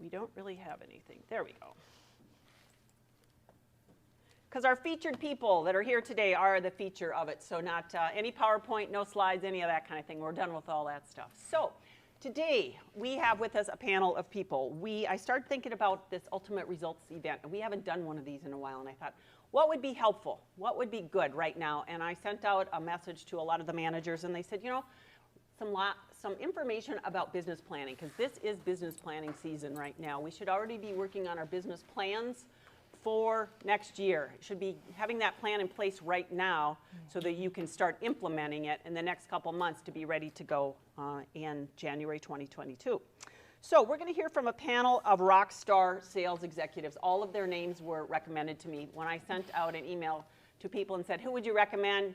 We don't really have anything. There we go. Because our featured people that are here today are the feature of it. So not any PowerPoint, no slides, any of that kind of thing. We're done with all that stuff. So today we have with us a panel of people. I started thinking about this Ultimate Results event, and we haven't done one of these in a while. And I thought, what would be helpful? What would be good right now? And I sent out a message to a lot of the managers, and they said, you know, some information about business planning, because this is business planning season right now. We should already be working on our business plans for next year. You should be having that plan in place right now so that you can start implementing it in the next couple months to be ready to go in January 2022. So we're going to hear from a panel of rock star sales executives. All of their names were recommended to me. When I sent out an email to people and said, who would you recommend?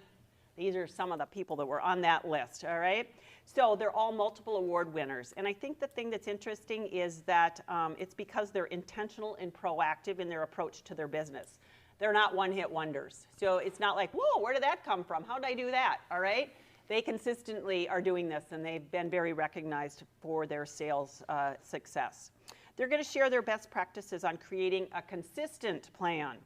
These are some of the people that were on that list, all right? So they're all multiple award winners. And I think the thing that's interesting is that it's because they're intentional and proactive in their approach to their business. They're not one-hit wonders. So it's not like, whoa, where did that come from? How did I do that, all right? They consistently are doing this, and they've been very recognized for their sales success. They're going to share their best practices on creating a consistent plan,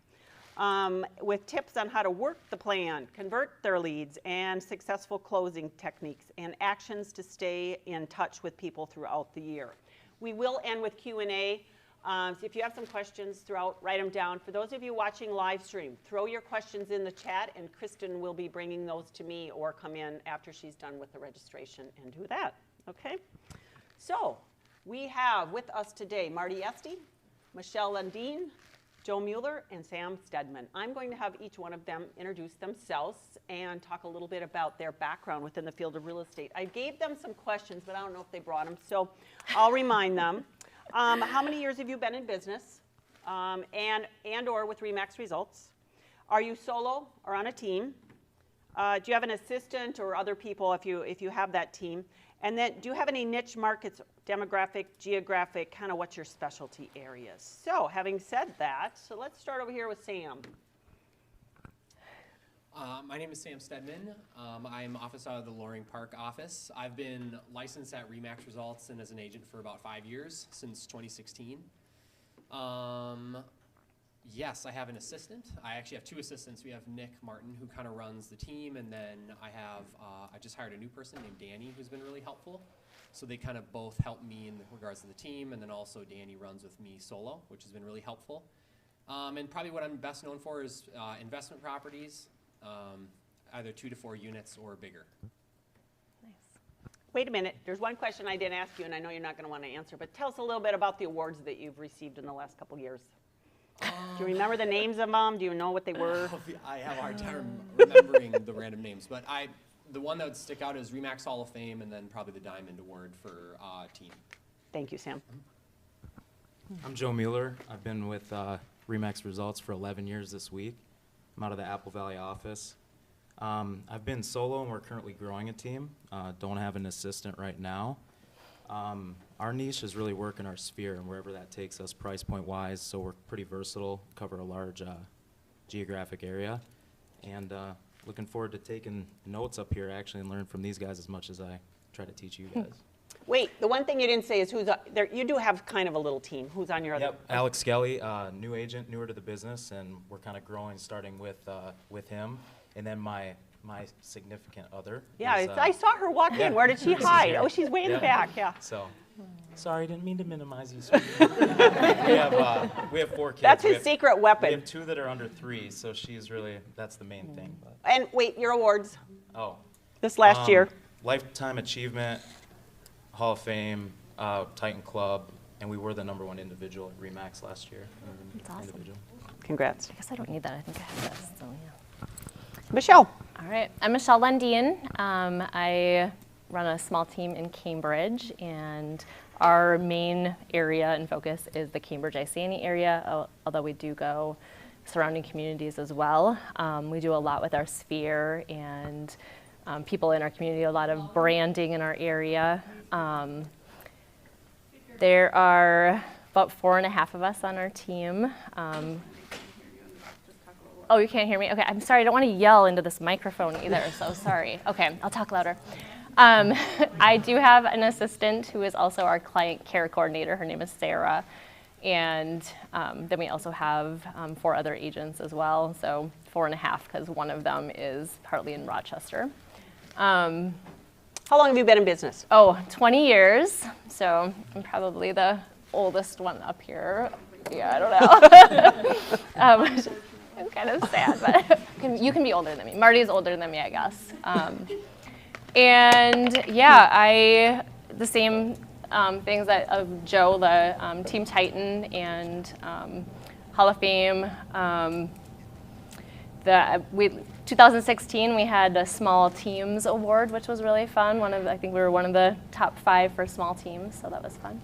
with tips on how to work the plan, convert their leads, and successful closing techniques, and actions to stay in touch with people throughout the year. We will end with Q&A. So if you have some questions throughout, write them down. For those of you watching live stream, throw your questions in the chat, and Kristen will be bringing those to me or come in after she's done with the registration and do that, okay? So we have with us today Marty Este, Michelle Lundeen, Joe Mueller, and Sam Stedman. I'm going to have each one of them introduce themselves and talk a little bit about their background within the field of real estate. I gave them some questions, but I don't know if they brought them, so I'll remind them. How many years have you been in business, and or with RE/MAX Results? Are you solo or on a team? Do you have an assistant or other people if you have that team? And then do you have any niche markets, demographic, geographic, kind of what's your specialty areas? So having said that, so let's start over here with Sam. My name is Sam Stedman. I'm office out of the Loring Park office. I've been licensed at RE/MAX Results and as an agent for about 5 years, since 2016. Yes, I have an assistant. I actually have 2 assistants. We have Nick Martin, who kind of runs the team, and then I just hired a new person named Danny, who's been really helpful. So they kind of both help me in regards to the team, and then also Danny runs with me solo, which has been really helpful. And probably what I'm best known for is investment properties, either 2 to 4 units or bigger. Nice. Wait a minute. There's one question I didn't ask you, and I know you're not going to want to answer, but tell us a little bit about the awards that you've received in the last couple years. Do you remember the names of them? Do you know what they were? I have a hard time remembering the random names, but the one that would stick out is RE/MAX Hall of Fame, and then probably the Diamond Award for team. Thank you, Sam. I'm Joe Mueller. I've been with RE/MAX Results for 11 years this week. I'm out of the Apple Valley office. I've been solo, and we're currently growing a team. Don't have an assistant right now. Our niche is really work in our sphere, and wherever that takes us price point wise, so we're pretty versatile, cover a large geographic area, and looking forward to taking notes up here actually and learn from these guys as much as I try to teach you guys. Wait, the one thing you didn't say is who's there. You do have kind of a little team. Who's on your other? Yep, Alex Skelly, new agent, newer to the business, and we're kind of growing, starting with him, and then my significant other. Yeah, is, I saw her walk in. Where did she hide? Oh, she's way in the back. Yeah. So, sorry, didn't mean to minimize you. Sweetie. we have 4 kids. That's his secret weapon. We have 2 that are under 3, so that's the main thing. But. And wait, your awards Oh. this last year. Lifetime Achievement, Hall of Fame, Titan Club, and we were the #1 individual at RE/MAX last year. That's awesome. Individual. Congrats. I guess I don't need that. I think I have this. So yeah. Michelle. All right. I'm Michelle Lundeen. I run a small team in Cambridge, and our main area and focus is the Cambridge-Iceni area, although we do go surrounding communities as well. We do a lot with our sphere and people in our community, a lot of branding in our area. There are about 4.5 of us on our team. Oh, you can't hear me? Okay, I'm sorry. I don't want to yell into this microphone either, so sorry. Okay, I'll talk louder. I do have an assistant who is also our client care coordinator. Her name is Sarah. And then we also have 4 other agents as well. So 4.5 because one of them is partly in Rochester. How long have you been in business? 20 years. So I'm probably the oldest one up here. Yeah, I don't know. Which is kind of sad, but you can be older than me. Marty's older than me, I guess. And yeah, the same things that of Joe, the Team Titan and Hall of Fame. 2016 we had a Small Teams Award, which was really fun. I think we were one of the top 5 for small teams, so that was fun.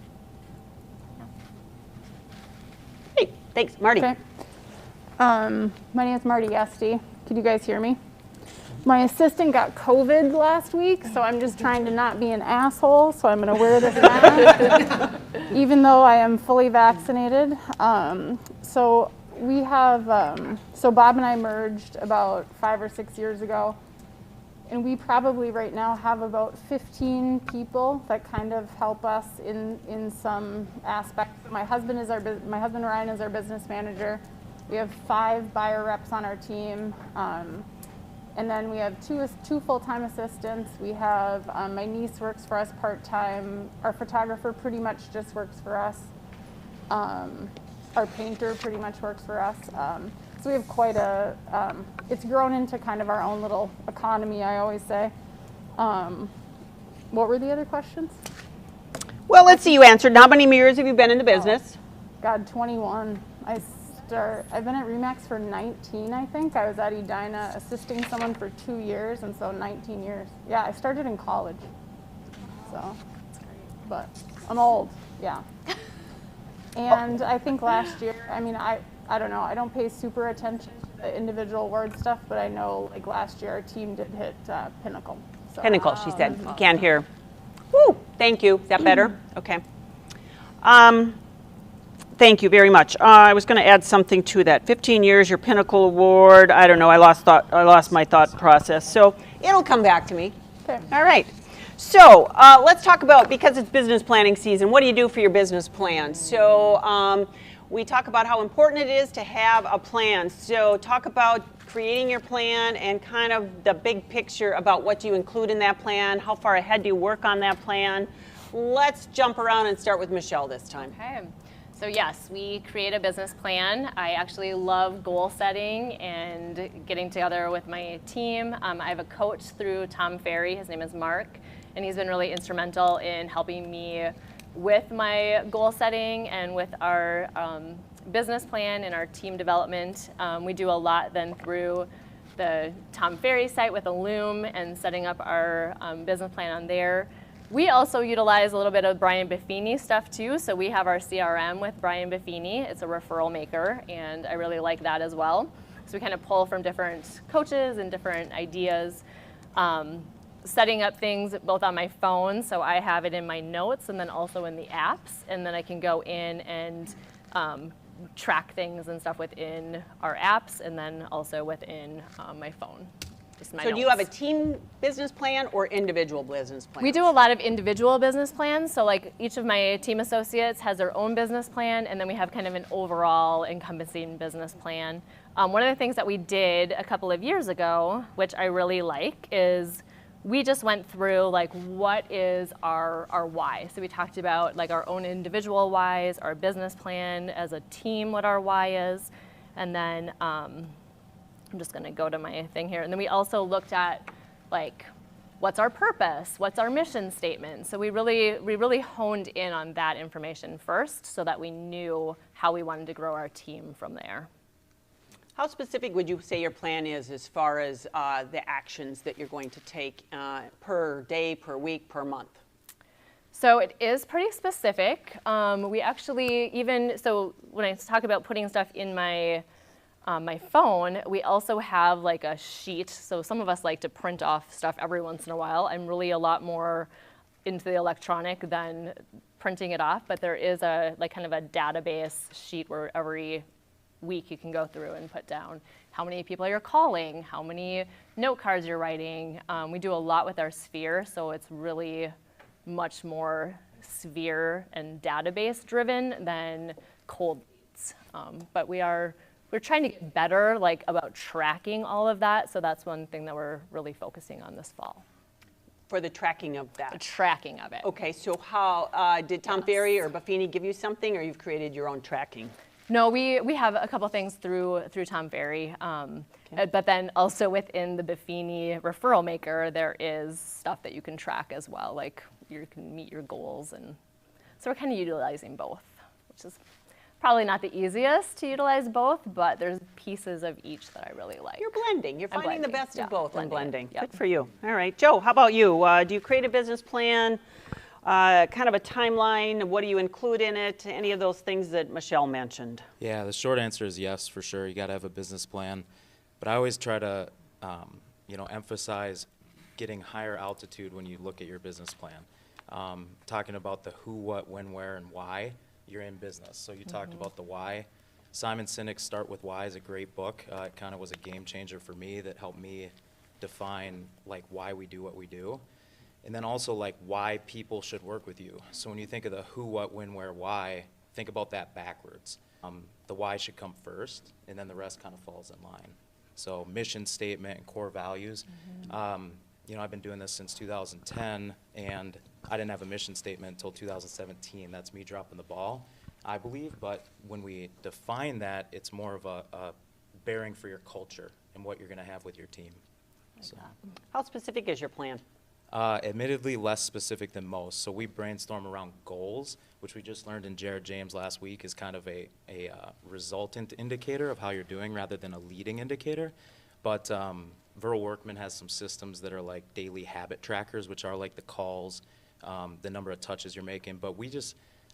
Hey, thanks, Marty. Okay. My name is Marty Guesty. Could you guys hear me? My assistant got COVID last week, so I'm just trying to not be an asshole, so I'm going to wear this mask, even though I am fully vaccinated. So we have, so Bob and I merged about 5 or 6 years ago, and we probably right now have about 15 people that kind of help us in some aspects. My husband Ryan is our business manager. We have 5 buyer reps on our team. And then we have two full-time assistants. We have, my niece works for us part-time. Our photographer pretty much just works for us. Our painter pretty much works for us. So we have quite it's grown into kind of our own little economy, I always say. What were the other questions? Well, let's see, you answered. How many years have you been in the business? God, 21. I've been at Remax for 19, I think. I was at Edina assisting someone for 2 years, and so 19 years. Yeah, I started in college. So, but I'm old, yeah. And I think last year, I mean, I don't know, I don't pay super attention to the individual word stuff, but I know like last year our team did hit Pinnacle. So. Pinnacle, she said. You can't hear. Woo, thank you. Is that better? Okay. Thank you very much. I was going to add something to that. 15 years, your Pinnacle Award. I don't know. I lost my thought process. So it'll come back to me. Okay. All right. So let's talk about, because it's business planning season, what do you do for your business plan? So we talk about how important it is to have a plan. So talk about creating your plan and kind of the big picture about what do you include in that plan, how far ahead do you work on that plan. Let's jump around and start with Michelle this time. Okay. So yes, we create a business plan. I actually love goal setting and getting together with my team. I have a coach through Tom Ferry. His name is Mark, and he's been really instrumental in helping me with my goal setting and with our business plan and our team development. We do a lot then through the Tom Ferry site with Loom and setting up our business plan on there. We also utilize a little bit of Brian Buffini stuff too. So we have our CRM with Brian Buffini. It's a referral maker, and I really like that as well. So we kind of pull from different coaches and different ideas. Setting up things both on my phone, so I have it in my notes and then also in the apps, and then I can go in and track things and stuff within our apps and then also within my phone. So do you have a team business plan or individual business plan? We do a lot of individual business plans. So like each of my team associates has their own business plan, and then we have kind of an overall encompassing business plan. One of the things that we did a couple of years ago, which I really like, is we just went through like what is our why. So we talked about like our own individual whys, our business plan as a team, what our why is, and then I'm just going to go to my thing here. And then we also looked at like, what's our purpose? What's our mission statement? So we really honed in on that information first so that we knew how we wanted to grow our team from there. How specific would you say your plan is as far as the actions that you're going to take per day, per week, per month? So it is pretty specific. We actually so when I talk about putting stuff in my phone, we also have like a sheet. So some of us like to print off stuff every once in a while. I'm really a lot more into the electronic than printing it off, but there is a like kind of a database sheet where every week you can go through and put down how many people you're calling, how many note cards you're writing. We do a lot with our Sphere, so it's really much more Sphere and database driven than cold leads. But we're trying to get better about tracking all of that, so that's one thing that we're really focusing on this fall. For the tracking of The that. tracking of it. Okay, so how, did Tom Ferry or Buffini give you something, or you've created your own tracking? No, we have a couple things through Tom Ferry, but then also within the Buffini referral maker, there is stuff that you can track as well, like you can meet your goals, and so we're kind of utilizing both, which is probably not the easiest to utilize both, but there's pieces of each that I really like. You're blending. You're I'm finding the blending, best yeah, of both and blending blending. it, yep. Good for you. All right, Joe, how about you? Do you create a business plan, kind of a timeline? What do you include in it? Any of those things that Michelle mentioned? Yeah, the short answer is yes, for sure. You got to have a business plan. But I always try to, emphasize getting higher altitude when you look at your business plan. Talking about the who, what, when, where, and why you're in business. So you talked about the why. Simon Sinek's Start With Why is a great book. It kind of was a game changer for me that helped me define why we do what we do. And then also why people should work with you. So when you think of the who, what, when, where, why, think about that backwards. The why should come first, and then the rest kind of falls in line. So mission statement and core values. I've been doing this since 2010, and I didn't have a mission statement until 2017. That's me dropping the ball, I believe. But when we define that, it's more of a bearing for your culture and what you're going to have with your team. So. How specific is your plan? Admittedly, less specific than most. So we brainstorm around goals, which we just learned in Jared James last week is kind of a resultant indicator of how you're doing rather than a leading indicator. But Viral Workman has some systems that are like daily habit trackers, which are like the calls, the number of touches you're making. But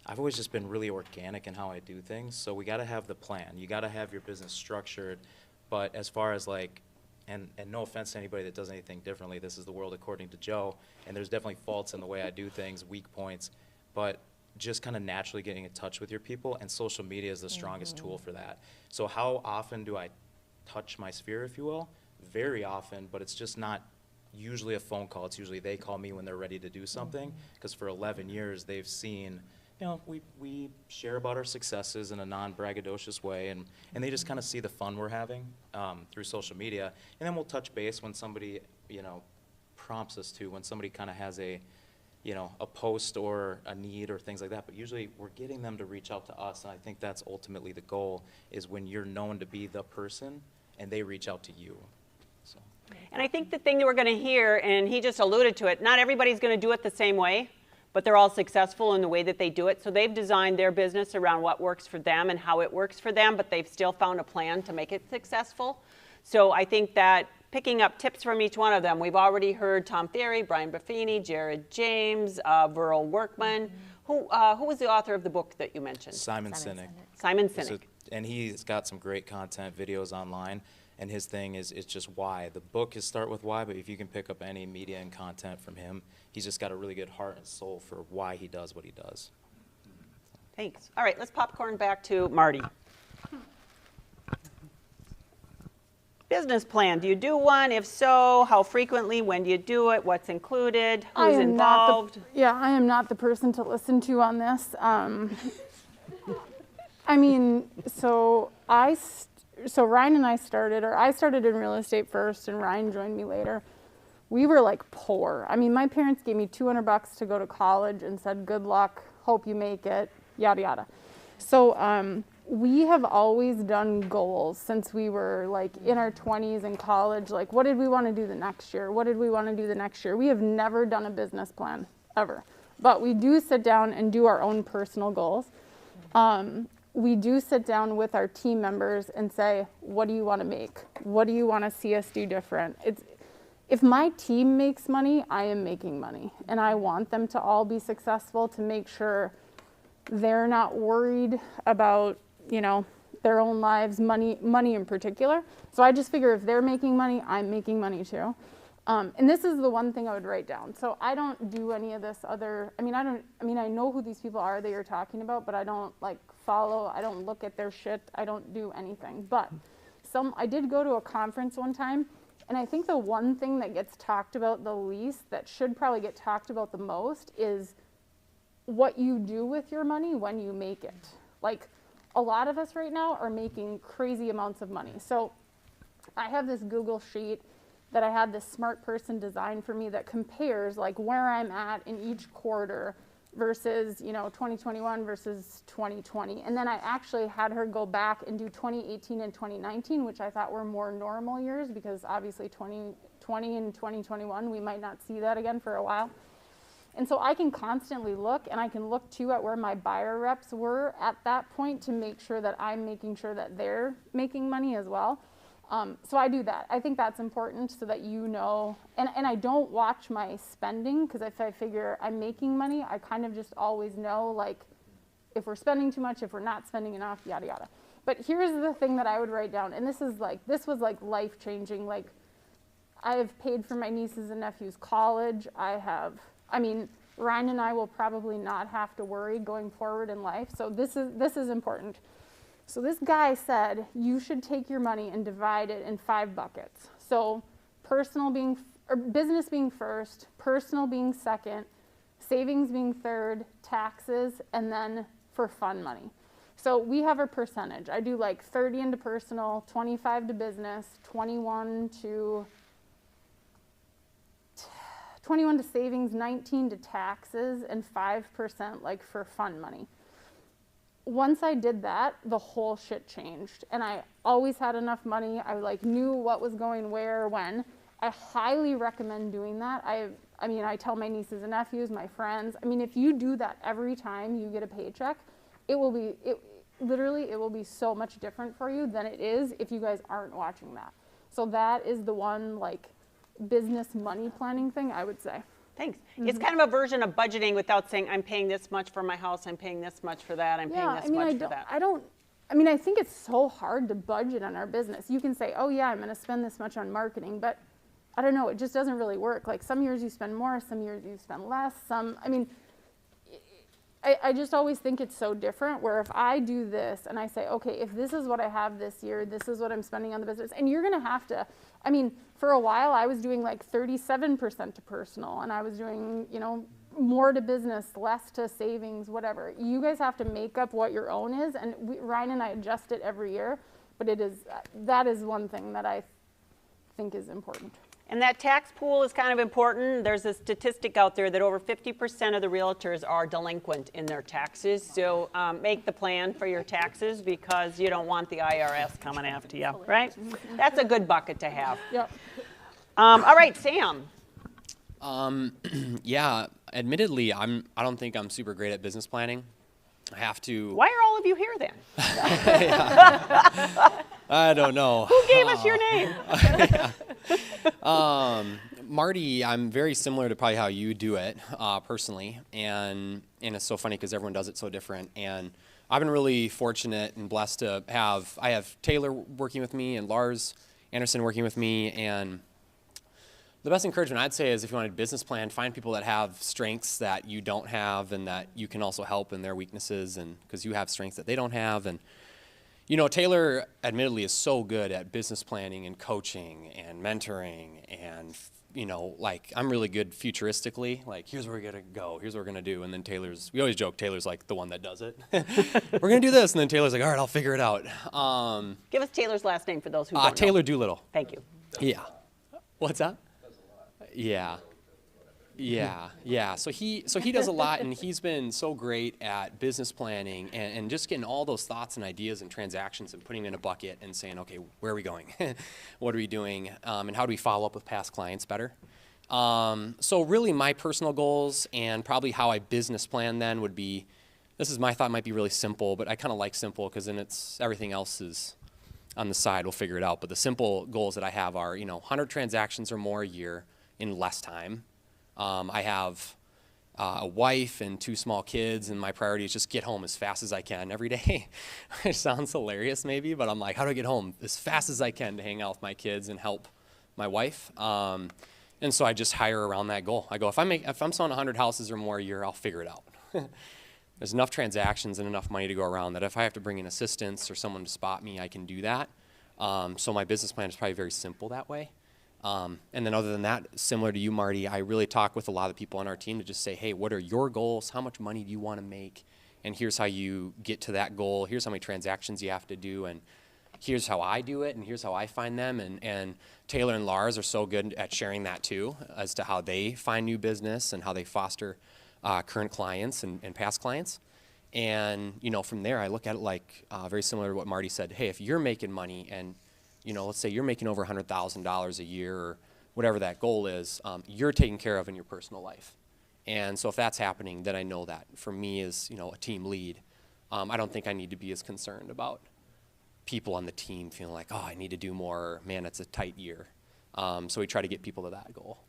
I've always just been really organic in how I do things. So we got to have the plan. You got to have your business structured. But as far as and no offense to anybody that does anything differently, this is the world according to Joe, and there's definitely faults in the way I do things, weak points, but just kind of naturally getting in touch with your people, and social media is the strongest tool for that. So how often do I touch my sphere, if you will? Very often, but it's just not usually a phone call. It's usually they call me when they're ready to do something, because for 11 years they've seen, we share about our successes in a non-braggadocious way, and they just kind of see the fun we're having through social media. And then we'll touch base when somebody, prompts us to, when somebody kind of has a post or a need or things like that. But usually we're getting them to reach out to us, and I think that's ultimately the goal, is when you're known to be the person and they reach out to you. So. And I think the thing that we're going to hear, and he just alluded to it, not everybody's going to do it the same way, but they're all successful in the way that they do it. So they've designed their business around what works for them and how it works for them, but they've still found a plan to make it successful. So I think that picking up tips from each one of them, we've already heard Tom Ferry, Brian Buffini, Jared James, Viral Workman. Who was the author of the book that you mentioned? Simon Sinek. Simon Sinek. And he's got some great content, videos online. And his thing is just why. The book is Start With Why, but if you can pick up any media and content from him, he's just got a really good heart and soul for why he does what he does. Thanks. All right, let's popcorn back to Marty. Business plan. Do you do one? If so, how frequently? When do you do it? What's included? Who's involved? I am not the person to listen to on this. So Ryan and I started, or I started in real estate first and Ryan joined me later. We were poor. My parents gave me $200 to go to college and said, good luck, hope you make it, yada, yada. So we have always done goals since we were in our 20s in college. What did we want to do the next year? What did we want to do the next year? We have never done a business plan, ever. But we do sit down and do our own personal goals. We do sit down with our team members and say, what do you want to make? What do you want to see us do different? If my team makes money, I am making money. And I want them to all be successful, to make sure they're not worried about, their own lives, money in particular. So I just figure if they're making money, I'm making money too. And this is the one thing I would write down. So I don't do any of this other, I know who these people are that you're talking about, but I don't like follow, I don't look at their shit, I don't do anything. But I did go to a conference one time, and I think the one thing that gets talked about the least, that should probably get talked about the most, is what you do with your money when you make it. Like, a lot of us right now are making crazy amounts of money. So I have this Google sheet that I had this smart person design for me that compares like where I'm at in each quarter versus, 2021 versus 2020. And then I actually had her go back and do 2018 and 2019, which I thought were more normal years, because obviously 2020 and 2021, we might not see that again for a while. And so I can constantly look, and I can look too at where my buyer reps were at that point to make sure that I'm making sure that they're making money as well. So I do that. I think that's important so that you know, and I don't watch my spending, because if I figure I'm making money, I kind of just always know, like, if we're spending too much, if we're not spending enough, yada, yada. But here's the thing that I would write down, and this was like life-changing. Like, I have paid for my nieces and nephews' college. Ryan and I will probably not have to worry going forward in life. So this is important. So this guy said you should take your money and divide it in 5 buckets. So business being first, personal being second, savings being third, taxes, and then for fun money. So we have a percentage. I do like 30 into personal, 25 to business, 21 to savings, 19 to taxes, and 5% like for fun money. Once I did that, the whole shit changed. And I always had enough money. I like knew what was going where, when. I highly recommend doing that. I tell my nieces and nephews, my friends, if you do that every time you get a paycheck, it will be so much different for you than it is if you guys aren't watching that. So that is the one like business money planning thing I would say. Thanks. It's kind of a version of budgeting without saying, I'm paying this much for my house, I'm paying this much for that, I'm paying this much for that. I think it's so hard to budget on our business. You can say, oh yeah, I'm going to spend this much on marketing, but I don't know, it just doesn't really work. Like some years you spend more, some years you spend less, I just always think it's so different, where if I do this and I say, okay, if this is what I have this year, this is what I'm spending on the business, and you're going to have to, for a while I was doing like 37% to personal, and I was doing, more to business, less to savings, whatever. You guys have to make up what your own is, and Ryan and I adjust it every year, but that is one thing that I think is important. And that tax pool is kind of important. There's a statistic out there that over 50% of the realtors are delinquent in their taxes. So make the plan for your taxes, because you don't want the IRS coming after you, right? That's a good bucket to have. Yep. All right, Sam. Yeah, admittedly, I don't think I'm super great at business planning. I have to. Why are all of you here then? I don't know. Who gave us your name? Marty, I'm very similar to probably how you do it personally, and it's so funny because everyone does it so different. And I've been really fortunate and blessed to have Taylor working with me and Lars Anderson working with me. And the best encouragement I'd say is, if you want a business plan, find people that have strengths that you don't have, and that you can also help in their weaknesses, and because you have strengths that they don't have. And Taylor admittedly is so good at business planning and coaching and mentoring, and I'm really good futuristically. Like, here's where we're gonna go, here's what we're gonna do, and then we always joke Taylor's like the one that does it. We're gonna do this, and then Taylor's like, all right, I'll figure it out. Give us Taylor's last name for those who don't know. Taylor Doolittle. Thank you. Yeah. What's that? Yeah. So he does a lot, and he's been so great at business planning and just getting all those thoughts and ideas and transactions and putting them in a bucket and saying, okay, where are we going? What are we doing? And how do we follow up with past clients better? So really my personal goals and probably how I business plan then would be, this is my thought, might be really simple, but I kind of like simple because then everything else is on the side, we'll figure it out. But the simple goals that I have are, 100 transactions or more a year in less time. I have a wife and 2 small kids, and my priority is just get home as fast as I can every day. It sounds hilarious maybe, but I'm like, how do I get home as fast as I can to hang out with my kids and help my wife? And And so I just hire around that goal. I go, if I'm selling 100 houses or more a year, I'll figure it out. There's enough transactions and enough money to go around that if I have to bring in assistants or someone to spot me, I can do that. So my business plan is probably very simple that way. And then other than that, similar to you, Marty, I really talk with a lot of people on our team to just say, hey, what are your goals? How much money do you want to make? And here's how you get to that goal. Here's how many transactions you have to do. And here's how I do it. And here's how I find them. And Taylor and Lars are so good at sharing that too, as to how they find new business and how they foster current clients and past clients. And, from there, I look at it like very similar to what Marty said. Hey, if you're making money and, let's say you're making over $100,000 a year or whatever that goal is, you're taken care of in your personal life. And so if that's happening, then I know that for me as, a team lead, I don't think I need to be as concerned about people on the team feeling like, oh, I need to do more, or, man, it's a tight year. So we try to get people to that goal.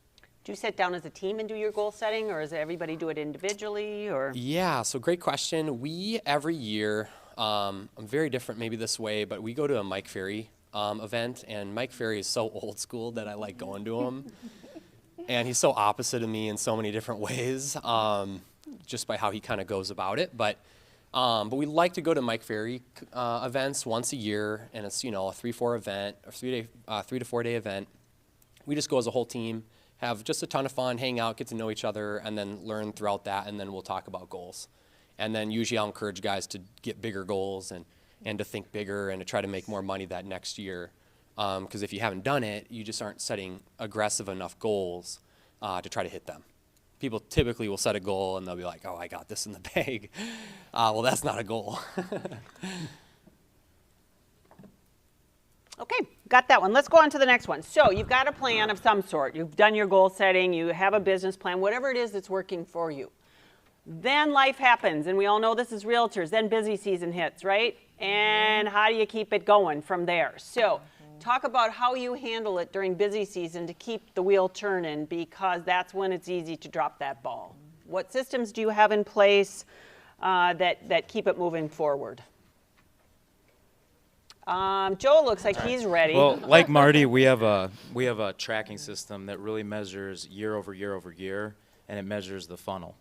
Do you sit down as a team and do your goal setting, or does everybody do it individually? Or Yeah, so great question. We, every year, I'm very different maybe this way, but we go to a Mike Ferry event, and Mike Ferry is so old school that I like going to him. And he's so opposite of me in so many different ways, just by how he kind of goes about it. But we like to go to Mike Ferry events once a year, and it's, a 3-4 event, or 3 to 4 day event. We just go as a whole team, have just a ton of fun, hang out, get to know each other, and then learn throughout that, and then we'll talk about goals. And then usually I'll encourage guys to get bigger goals and to think bigger and to try to make more money that next year. Because if you haven't done it, you just aren't setting aggressive enough goals to try to hit them. People typically will set a goal and they'll be like, oh, I got this in the bag. Well, that's not a goal. Okay, got that one. Let's go on to the next one. So you've got a plan of some sort. You've done your goal setting. You have a business plan, whatever it is that's working for you. Then life happens, and we all know this is realtors. Then busy season hits, right? And how do you keep it going from there? So talk about how you handle it during busy season to keep the wheel turning, because that's when it's easy to drop that ball. What systems do you have in place that keep it moving forward? Joe looks like he's ready. Well, like Marty, we have a tracking system that really measures year over year over year, and it measures the funnel,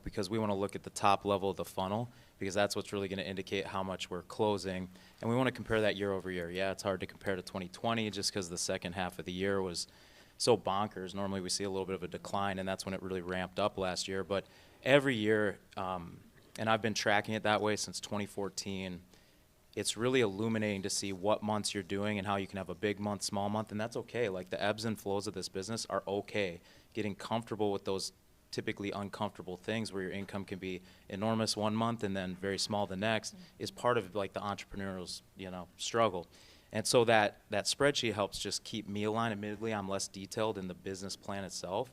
because we want to look at the top level of the funnel, because that's what's really going to indicate how much we're closing. And we want to compare that year over year. Yeah, it's hard to compare to 2020 just because the second half of the year was so bonkers. Normally we see a little bit of a decline, and that's when it really ramped up last year. But every year, and I've been tracking it that way since 2014, it's really illuminating to see what months you're doing and how you can have a big month, small month, and that's okay. Like, the ebbs and flows of this business are okay. Getting comfortable with those typically uncomfortable things where your income can be enormous one month and then very small the next is part of, like, the entrepreneurial's, struggle. And so that spreadsheet helps just keep me aligned. Admittedly, I'm less detailed in the business plan itself,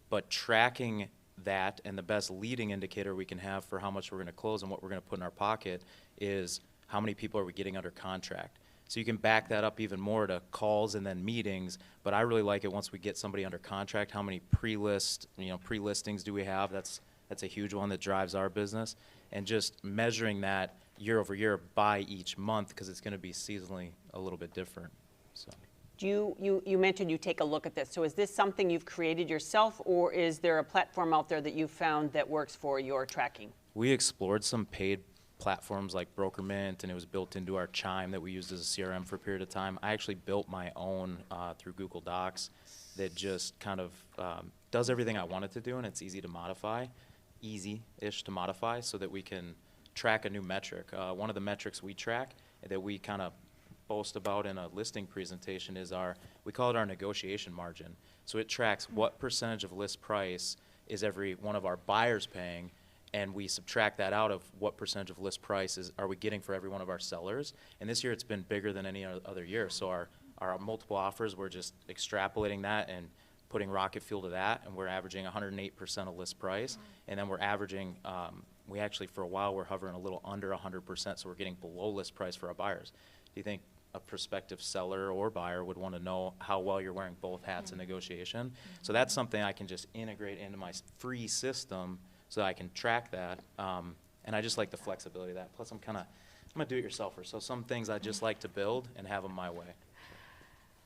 but tracking that, and the best leading indicator we can have for how much we're going to close and what we're going to put in our pocket is how many people are we getting under contract. So you can back that up even more to calls and then meetings, but I really like it once we get somebody under contract, how many pre-listings do we have? That's a huge one that drives our business, and just measuring that year over year by each month, because it's going to be seasonally a little bit different. So. You mentioned you take a look at this. So is this something you've created yourself, or is there a platform out there that you've found that works for your tracking? We explored some paid platforms like Brokermint, and it was built into our Chime that we used as a CRM for a period of time. I actually built my own through Google Docs that just kind of does everything I want it to do, and it's easy-ish to modify so that we can track a new metric. One of the metrics we track that we kind of boast about in a listing presentation is we call it our negotiation margin. So it tracks what percentage of list price is every one of our buyers paying, and we subtract that out of what percentage of list price are we getting for every one of our sellers. And this year it's been bigger than any other year. So our multiple offers, we're just extrapolating that and putting rocket fuel to that, and we're averaging 108% of list price. And then we're averaging, we actually for a while we're hovering a little under 100%, so we're getting below list price for our buyers. Do you think a prospective seller or buyer would want to know how well you're wearing both hats in negotiation? So that's something I can just integrate into my free system so that I can track that, and I just like the flexibility of that. Plus, I'm a do-it-yourselfer, so some things I just like to build and have them my way.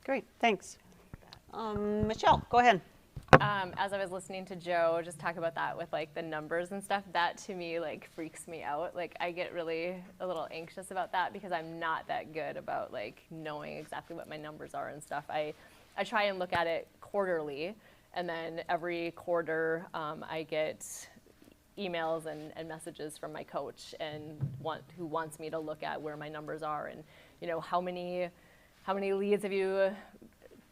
Great, thanks. Michelle, go ahead. As I was listening to Joe just talk about that with like the numbers and stuff, that to me like freaks me out. Like I get really a little anxious about that because I'm not that good about like knowing exactly what my numbers are and stuff. I try and look at it quarterly, and then every quarter I get emails and messages from my coach and who wants me to look at where my numbers are and, you know, how many leads have you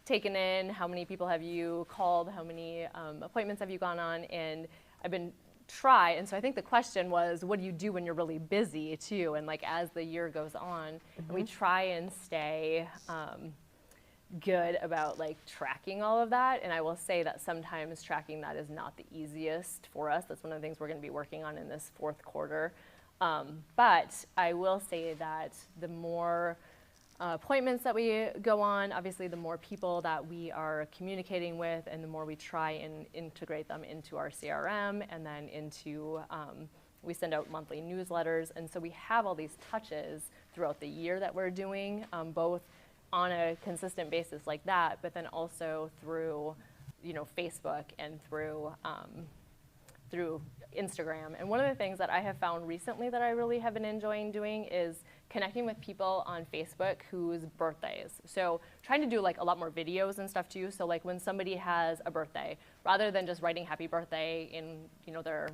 taken in, how many people have you called, how many appointments have you gone on, and I've been and so I think the question was, what do you do when you're really busy too? And like as the year goes on, and we try and stay good about like tracking all of that, and I will say that sometimes tracking that is not the easiest for us. That's one of the things we're going to be working on in this fourth quarter. But I will say that the more appointments that we go on, obviously the more people that we are communicating with and the more we try and integrate them into our CRM and then into, we send out monthly newsletters. And so we have all these touches throughout the year that we're doing, both on a consistent basis like that, but then also through, you know, Facebook and through Instagram. And one of the things that I have found recently that I really have been enjoying doing is connecting with people on Facebook whose birthdays. So trying to do like a lot more videos and stuff too. So like when somebody has a birthday, rather than just writing happy birthday in, you know, their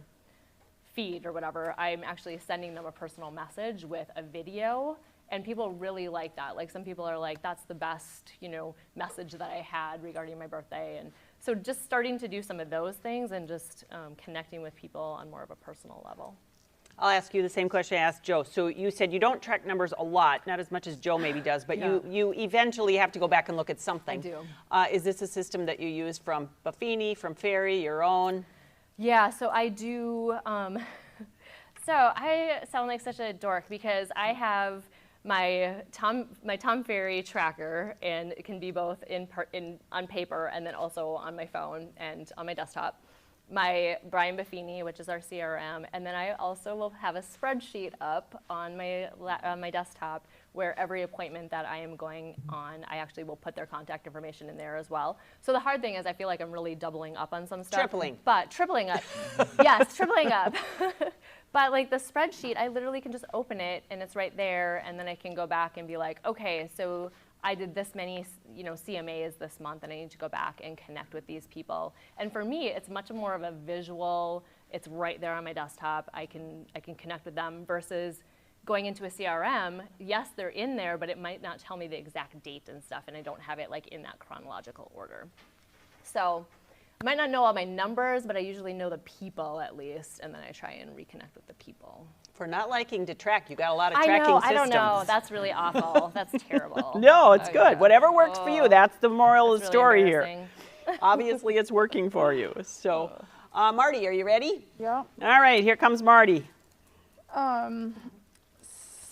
feed or whatever, I'm actually sending them a personal message with a video. And people really like that. Like some people are like, that's the best, you know, message that I had regarding my birthday. And so just starting to do some of those things and just connecting with people on more of a personal level. I'll ask you the same question I asked Joe. So you said you don't track numbers a lot, not as much as Joe maybe does, but Yeah. you eventually have to go back and look at something. I do. Is this a system that you use from Buffini, from Ferry, your own? Yeah, so I do, so I sound like such a dork because I have my Tom Ferry tracker, and it can be both on paper and then also on my phone and on my desktop. My Brian Buffini, which is our CRM, and then I also will have a spreadsheet up on my desktop where every appointment that I am going on, I actually will put their contact information in there as well. So the hard thing is I feel like I'm really doubling up on some stuff. Tripling. But tripling up. Yes, tripling up. But like the spreadsheet, I literally can just open it and it's right there, and then I can go back and be like, okay, so I did this many, you know, CMAs this month, and I need to go back and connect with these people. And for me, it's much more of a visual. It's right there on my desktop. I can connect with them versus going into a CRM. Yes, they're in there, but it might not tell me the exact date and stuff, and I don't have it like in that chronological order. So I might not know all my numbers, but I usually know the people at least, and then I try and reconnect with the people. For not liking to track, you got a lot of tracking systems. I don't know. That's really awful. That's terrible. No, it's Oh, good. yeah. Whatever works for you, that's the moral of the That's story really here. embarrassing. Obviously, it's working for you. So, Marty, are you ready? Yeah. All right, here comes Marty.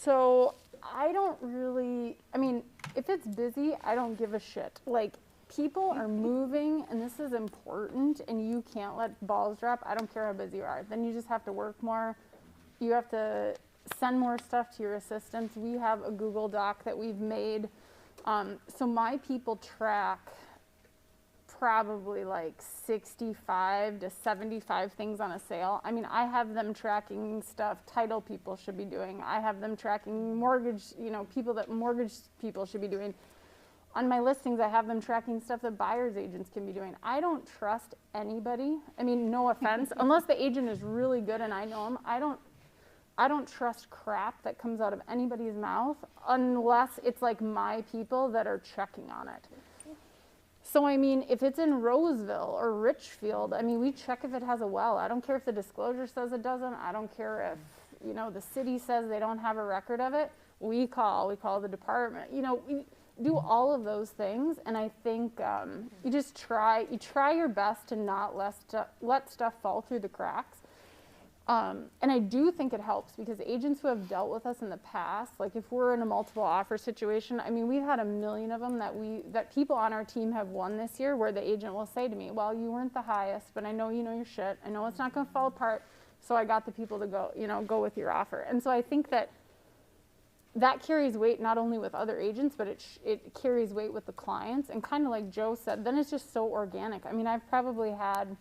So I don't really, I mean, if it's busy, I don't give a shit. Like, people are moving, and this is important, and you can't let balls drop. I don't care how busy you are. Then you just have to work more. You have to send more stuff to your assistants. We have a Google Doc that we've made. So my people track probably like 65 to 75 things on a sale. I mean, I have them tracking stuff title people should be doing. I have them tracking mortgage, you know, mortgage people should be doing. On my listings, I have them tracking stuff that buyer's agents can be doing. I don't trust anybody. I mean, no offense, unless the agent is really good and I know them. I don't trust crap that comes out of anybody's mouth unless it's like my people that are checking on it. So, I mean, if it's in Roseville or Richfield, I mean, we check if it has a well. I don't care if the disclosure says it doesn't. I don't care if, you know, the city says they don't have a record of it. We call the department. You know, we do all of those things, and I think you try your best to not let stuff fall through the cracks. And I do think it helps because agents who have dealt with us in the past, like if we're in a multiple offer situation, I mean, we've had a million of them that people on our team have won this year where the agent will say to me, well, you weren't the highest, but I know you know your shit. I know it's not going to fall apart. So I got the people to go with your offer. And so I think that that carries weight not only with other agents, but it carries weight with the clients. And kind of like Joe said, then it's just so organic. I mean, I've probably had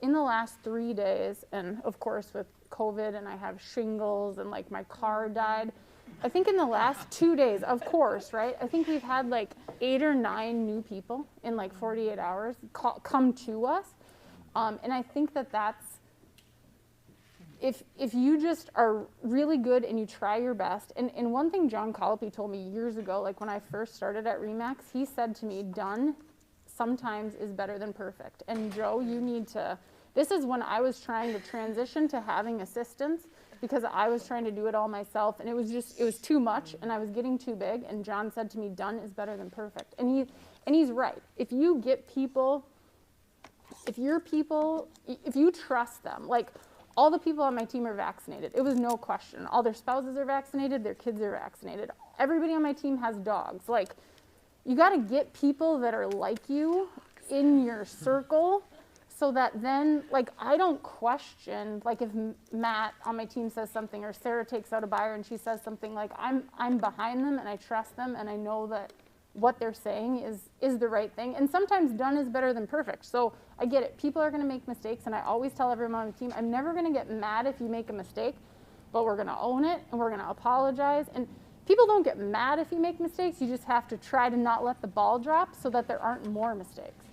in the last 3 days, and of course with COVID, and I have shingles, and like my car died. I think in the last 2 days, of course, right? I think we've had like 8 or 9 new people in like 48 hours come to us. And I think that's, if you just are really good and you try your best, and one thing John Colopy told me years ago, like when I first started at RE/MAX, he said to me, done sometimes is better than perfect. And Joe, you need to, this is when I was trying to transition to having assistants, because I was trying to do it all myself, and it was too much, and I was getting too big, and John said to me, done is better than perfect. And he's right. If you get people, if you trust them, like all the people on my team are vaccinated. It was no question. All their spouses are vaccinated, their kids are vaccinated. Everybody on my team has dogs. Like, you gotta get people that are like you in your circle, so that then, like, I don't question, like if Matt on my team says something, or Sarah takes out a buyer and she says something, like I'm behind them and I trust them and I know that what they're saying is the right thing. And sometimes done is better than perfect. So I get it. People are gonna make mistakes, and I always tell everyone on the team, I'm never gonna get mad if you make a mistake, but we're gonna own it and we're gonna apologize. And people don't get mad if you make mistakes. You just have to try to not let the ball drop so that there aren't more mistakes.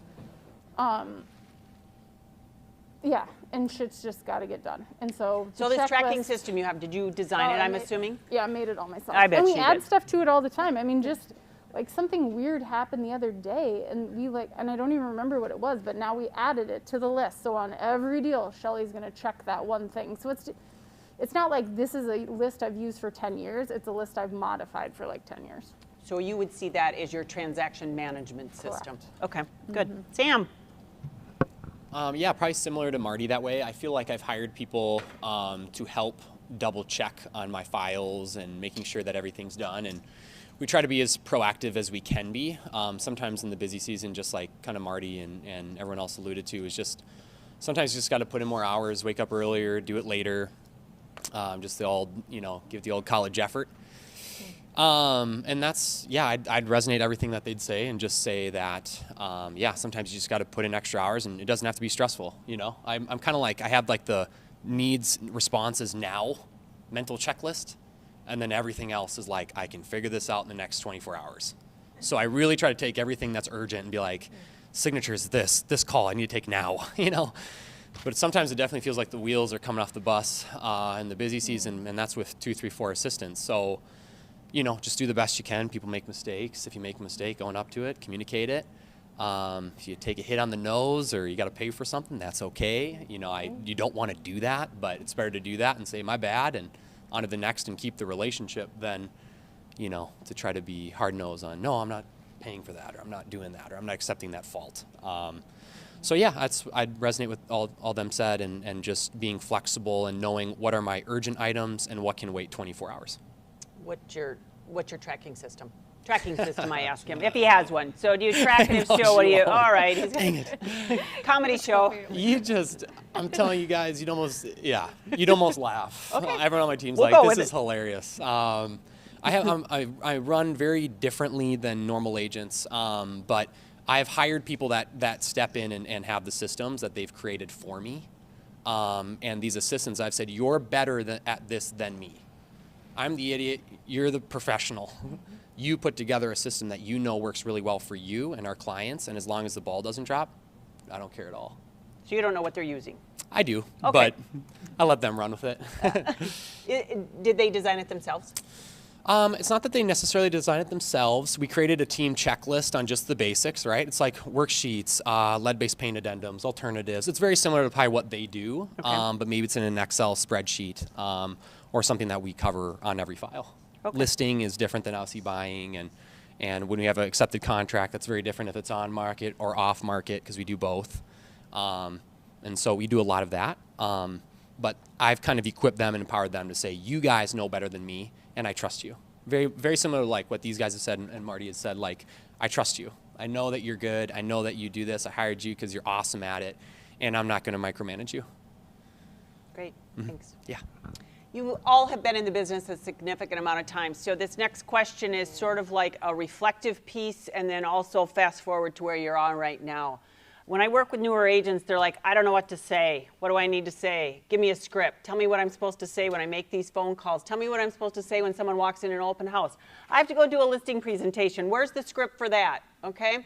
Yeah, and shit's just got to get done. And so this tracking system you have, did you design it, I'm assuming? Yeah, I made it all myself. I bet and you we add did. stuff to it all the time. I mean, just like something weird happened the other day, and and I don't even remember what it was, but now we added it to the list. So on every deal, Shelly's going to check that one thing. So it's not like this is a list I've used for 10 years. It's a list I've modified for like 10 years. So you would see that as your transaction management system. Correct. Okay, good. Sam? Yeah, probably similar to Marty that way. I feel like I've hired people to help double check on my files and making sure that everything's done. And we try to be as proactive as we can be. Sometimes in the busy season, just like kind of Marty and everyone else alluded to, is just sometimes you just got to put in more hours, wake up earlier, do it later. Just the old, give the old college effort. And that's, yeah, I'd resonate everything that they'd say and just say that, sometimes you just got to put in extra hours, and it doesn't have to be stressful. I'm kind of like, I have like the needs responses now mental checklist, and then everything else is like, I can figure this out in the next 24 hours. So I really try to take everything that's urgent and be like, signatures, this call I need to take now, But sometimes it definitely feels like the wheels are coming off the bus in the busy season, and that's with 2, 3, 4 assistants. So, just do the best you can. People make mistakes. If you make a mistake, own up to it, communicate it. If you take a hit on the nose or you got to pay for something, that's okay. You don't want to do that, but it's better to do that and say, my bad, and on to the next and keep the relationship than, to try to be hard-nosed on, no, I'm not paying for that, or I'm not doing that, or I'm not accepting that fault. So yeah, I'd resonate with all them said, and just being flexible and knowing what are my urgent items and what can wait 24 hours. What's your tracking system? Tracking system, I ask him, if he has one. So do you track his show? What do you, all right. Dang it. Comedy show. I'm telling you guys, you'd almost laugh. Okay. Everyone on my team's We'll like, go this with is it. hilarious. I run very differently than normal agents, but I've hired people that step in and have the systems that they've created for me. And these assistants, I've said, you're better at this than me. I'm the idiot, you're the professional. You put together a system that works really well for you and our clients, and as long as the ball doesn't drop, I don't care at all. So you don't know what they're using? I do, Okay. but I let them run with it. Did they design it themselves? It's not that they necessarily design it themselves. We created a team checklist on just the basics, right? It's like worksheets, lead-based paint addendums, alternatives. It's very similar to probably what they do, Okay. but maybe it's in an Excel spreadsheet or something that we cover on every file. Okay. Listing is different than LC buying, and when we have an accepted contract, that's very different if it's on market or off market, because we do both. And so we do a lot of that. But I've kind of equipped them and empowered them to say, you guys know better than me, and I trust you. Very, very similar to like what these guys have said and Marty has said, like, I trust you. I know that you're good. I know that you do this. I hired you because you're awesome at it, and I'm not going to micromanage you. Great, thanks. Yeah. You all have been in the business a significant amount of time. So this next question is sort of like a reflective piece and then also fast forward to where you're on right now. When I work with newer agents, they're like, I don't know what to say. What do I need to say? Give me a script. Tell me what I'm supposed to say when I make these phone calls. Tell me what I'm supposed to say when someone walks in an open house. I have to go do a listing presentation. Where's the script for that? Okay?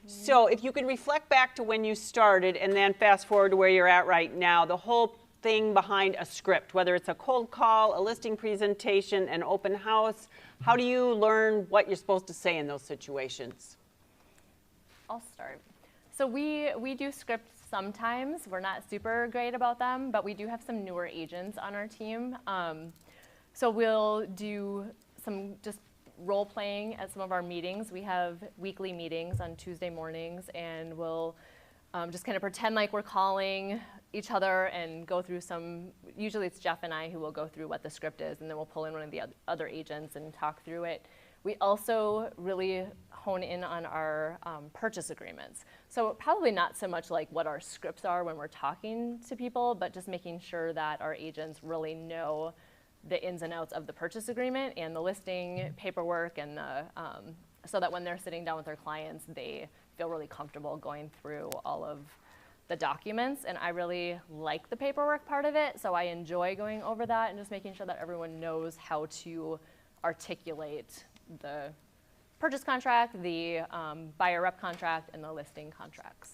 So if you could reflect back to when you started and then fast forward to where you're at right now, the whole thing behind a script, whether it's a cold call, a listing presentation, an open house, how do you learn what you're supposed to say in those situations? I'll start. So we do scripts sometimes. We're not super great about them, but we do have some newer agents on our team. So we'll do some just role playing at some of our meetings. We have weekly meetings on Tuesday mornings, and we'll just kind of pretend like we're calling each other and go through some, usually it's Jeff and I who will go through what the script is, and then we'll pull in one of the other agents and talk through it. We also really hone in on our purchase agreements. So probably not so much like what our scripts are when we're talking to people, but just making sure that our agents really know the ins and outs of the purchase agreement and the listing paperwork, and the, so that when they're sitting down with their clients, they feel really comfortable going through all of the documents. And I really like the paperwork part of it, so I enjoy going over that and just making sure that everyone knows how to articulate the purchase contract, the buyer rep contract, and the listing contracts.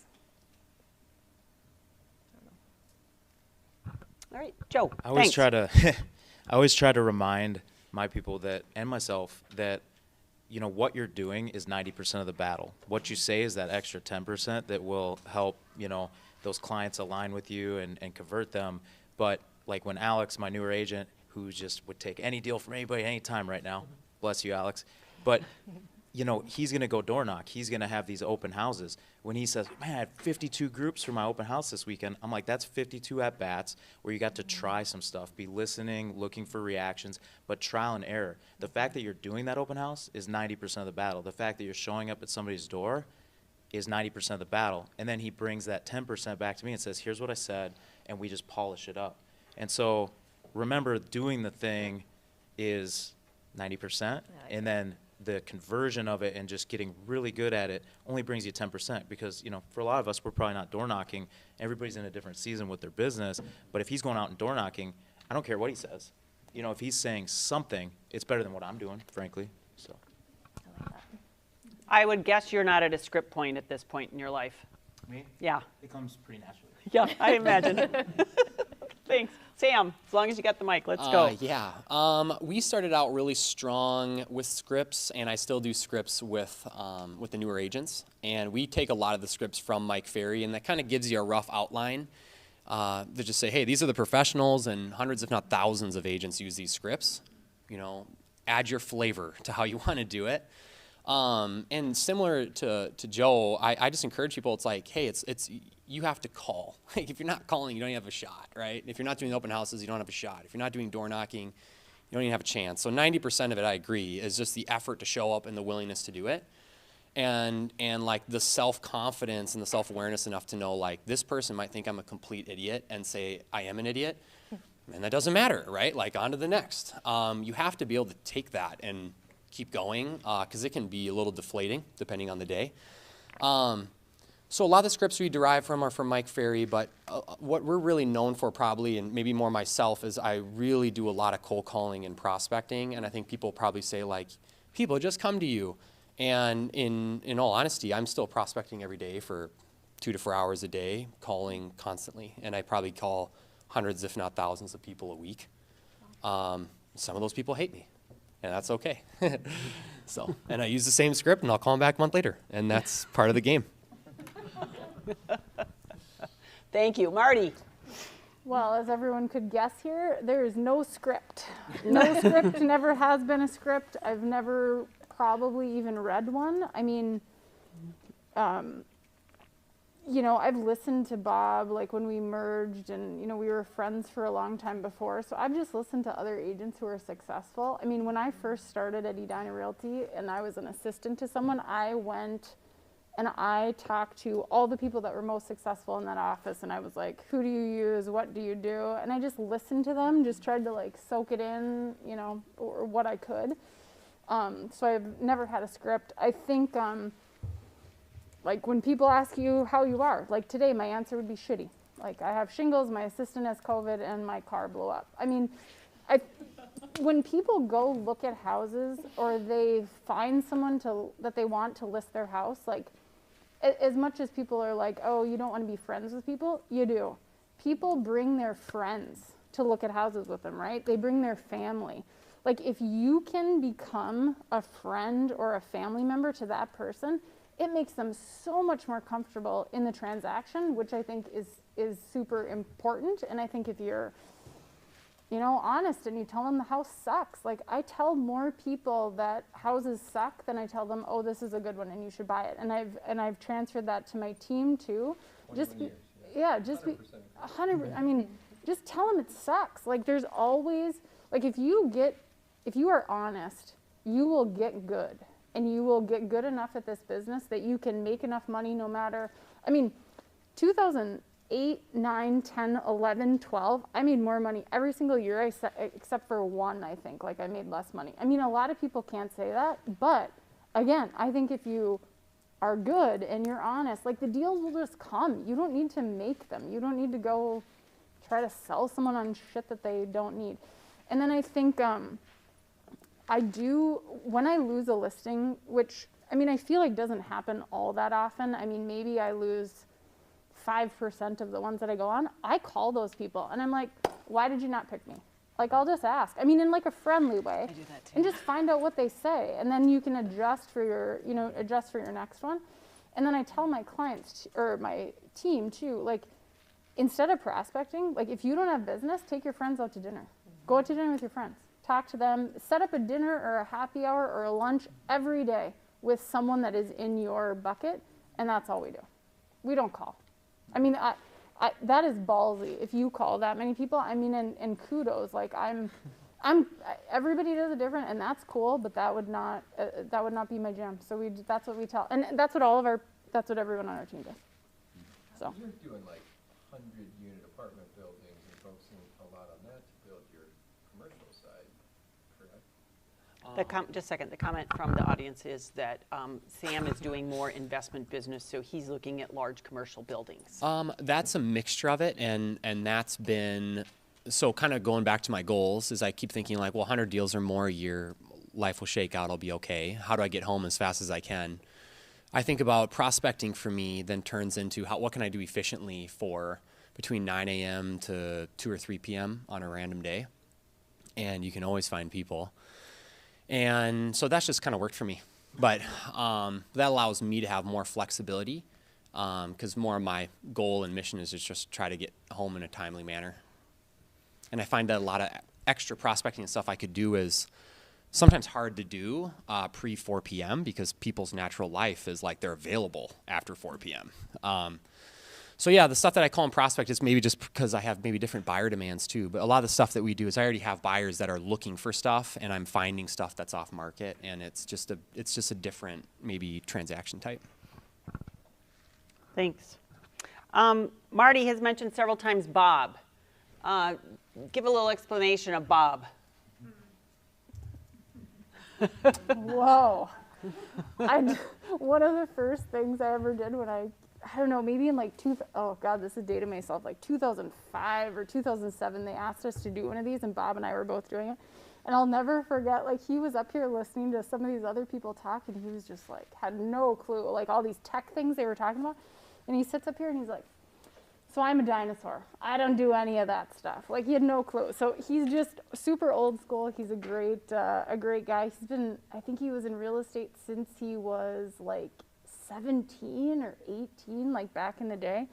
All right, Joe, I always thanks. try to, I always try to remind my people that, and myself, that, you know, what you're doing is 90% of the battle. What you say is that extra 10% that will help, you know, those clients align with you and convert them. But like when Alex, my newer agent, who just would take any deal from anybody anytime right now, bless you, Alex, but you know, he's going to go door knock. He's going to have these open houses. When he says, man, I had 52 groups for my open house this weekend, I'm like, that's 52 at-bats where you got to try some stuff, be listening, looking for reactions, but trial and error. The fact that you're doing that open house is 90% of the battle. The fact that you're showing up at somebody's door is 90% of the battle. And then he brings that 10% back to me and says, here's what I said, and we just polish it up. And so remember, doing the thing is 90%, and then the conversion of it and just getting really good at it only brings you 10%, because, you know, for a lot of us, we're probably not door knocking. Everybody's in a different season with their business. But if he's going out and door knocking, I don't care what he says. You know, if he's saying something, it's better than what I'm doing, frankly. So I like that. I would guess you're not at a script point at this point in your life. me, Yeah, it comes pretty naturally. yeah, I imagine. Thanks. Sam, as long as you got the mic, let's go. Yeah. We started out really strong with scripts, and I still do scripts with the newer agents. And we take a lot of the scripts from Mike Ferry, and that kind of gives you a rough outline. They just say, hey, these are the professionals, and hundreds, if not thousands, of agents use these scripts. You know, add your flavor to how you want to do it. And similar to Joe, I just encourage people, it's like, hey, it's you have to call. Like, if you're not calling, you don't even have a shot, right? If you're not doing open houses, you don't have a shot. If you're not doing door knocking, you don't even have a chance. So 90% of it, I agree, is just the effort to show up and the willingness to do it. And like the self-confidence and the self-awareness enough to know, like, this person might think I'm a complete idiot and say I am an idiot. And that doesn't matter, right? Like, on to the next. You have to be able to take that and keep going, because it can be a little deflating depending on the day. So a lot of the scripts we derive from are from Mike Ferry, but what we're really known for probably, and maybe more myself, is I really do a lot of cold calling and prospecting, and I think people probably say, like, people just come to you. And in all honesty, I'm still prospecting every day for 2 to 4 hours a day, calling constantly, and I probably call hundreds, if not thousands, of people a week. Some of those people hate me, and that's okay. So, and I use the same script, and I'll call them back a month later, and that's part of the game. Thank you. Marty. Well, as everyone could guess here, there is no script. No script, never has been a script. I've never probably even read one. I mean, you know, I've listened to Bob, like when we merged, and, you know, we were friends for a long time before. So I've just listened to other agents who are successful. I mean, when I first started at Edina Realty and I was an assistant to someone, I went And I talked to all the people that were most successful in that office, and I was like, who do you use? What do you do? And I just listened to them, just tried to like soak it in, you know, or what I could. So I've never had a script. I think like when people ask you how you are, like today my answer would be shitty. Like I have shingles, my assistant has COVID, and my car blew up. I mean, when people go look at houses or they find someone that they want to list their house, like as much as people are like, oh, you don't want to be friends with people, you do. People bring their friends to look at houses with them, right? They bring their family. Like if you can become a friend or a family member to that person, it makes them so much more comfortable in the transaction, which I think is super important. And I think if you're, you know, honest and you tell them the house sucks. Like I tell more people that houses suck than I tell them, oh, this is a good one and you should buy it. And I've transferred that to my team too. Just be, yeah, just 100%. 100. I mean, just tell them it sucks. Like there's always, like if you are honest, you will get good, and you will get good enough at this business that you can make enough money no matter. I mean, 2008, 9, 10, 11, 12, I made more money every single year except for one, I think. Like I made less money. I mean, a lot of people can't say that, but again, I think if you are good and you're honest, like the deals will just come. You don't need to make them. You don't need to go try to sell someone on shit that they don't need. And then I think I do, when I lose a listing, which, I mean, I feel like doesn't happen all that often. I mean, maybe I lose 5% of the ones that I go on. I call those people and I'm like, why did you not pick me? Like, I'll just ask. I mean, in like a friendly way. I do that too. And just find out what they say. And then you can adjust for your, you know, adjust for your next one. And then I tell my clients, or my team too, like, instead of prospecting, like if you don't have business, take your friends out to dinner. Go out to dinner with your friends. Talk to them, set up a dinner or a happy hour or a lunch every day with someone that is in your bucket, and that's all we do. We don't call. I mean, that is ballsy if you call that many people. I mean, and kudos, like everybody does it different, and that's cool, but that would not be my jam. So that's what we tell, and that's what everyone on our team does. So. You're doing like 100-unit apartment buildings and focusing a lot on that to build your commercial side, correct? Just a second, the comment from the audience is that Sam is doing more investment business, so he's looking at large commercial buildings. That's a mixture of it, and that's been, so kind of going back to my goals is I keep thinking like, well, 100 deals or more a year, life will shake out, I'll be okay. How do I get home as fast as I can? I think about prospecting for me then turns into what can I do efficiently for between 9 a.m. to 2 or 3 p.m. on a random day, and you can always find people. And so that's just kind of worked for me. But that allows me to have more flexibility because more of my goal and mission is to just try to get home in a timely manner. And I find that a lot of extra prospecting and stuff I could do is sometimes hard to do pre 4 p.m. because people's natural life is like they're available after 4 p.m. So yeah, the stuff that I call in prospect is maybe just because I have maybe different buyer demands too. But a lot of the stuff that we do is I already have buyers that are looking for stuff, and I'm finding stuff that's off market, and it's just a different maybe transaction type. Thanks. Marty has mentioned several times Bob. Give a little explanation of Bob. Whoa. One of the first things I ever did when I don't know, maybe in like oh God, this is dating myself, like 2005 or 2007, they asked us to do one of these, and Bob and I were both doing it. And I'll never forget, like he was up here listening to some of these other people talk, and he was just like, had no clue, like all these tech things they were talking about. And he sits up here and he's like, so I'm a dinosaur. I don't do any of that stuff. Like he had no clue. So he's just super old school. He's a great guy. He's been, I think he was in real estate since he was like 17 or 18, like back in the day.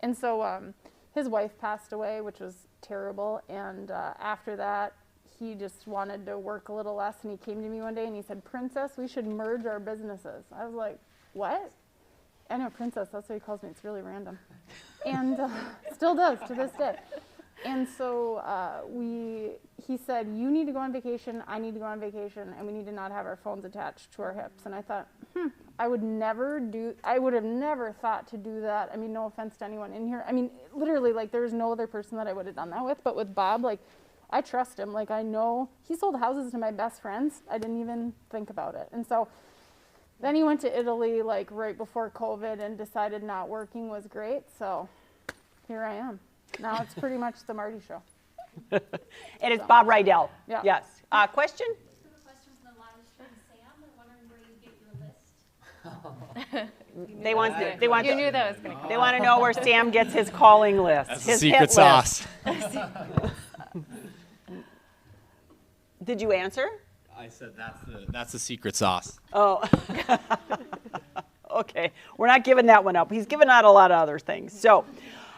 And so his wife passed away, which was terrible. And after that, he just wanted to work a little less. And he came to me one day and he said, Princess, we should merge our businesses. I was like, what? I know, Princess, that's what he calls me. It's really random. And still does to this day. And so he said, you need to go on vacation, I need to go on vacation, and we need to not have our phones attached to our hips. And I thought, I would have never thought to do that. I mean, no offense to anyone in here. I mean, literally, like, there's no other person that I would have done that with. But with Bob, like, I trust him. Like, I know he sold houses to my best friends. I didn't even think about it. And so then he went to Italy, like, right before COVID and decided not working was great. So here I am. Now it's pretty much the Marty Show. And it's Bob Rydell. Yeah. Yes. Question? Some of the questions in the live stream, Sam, I'm wondering where you get your list. They want You knew that was going to come. they want to know where Sam gets his calling list. That's his the hit secret sauce. list. Did you answer? I said that's the secret sauce. Oh. Okay. We're not giving that one up. He's given out a lot of other things. So,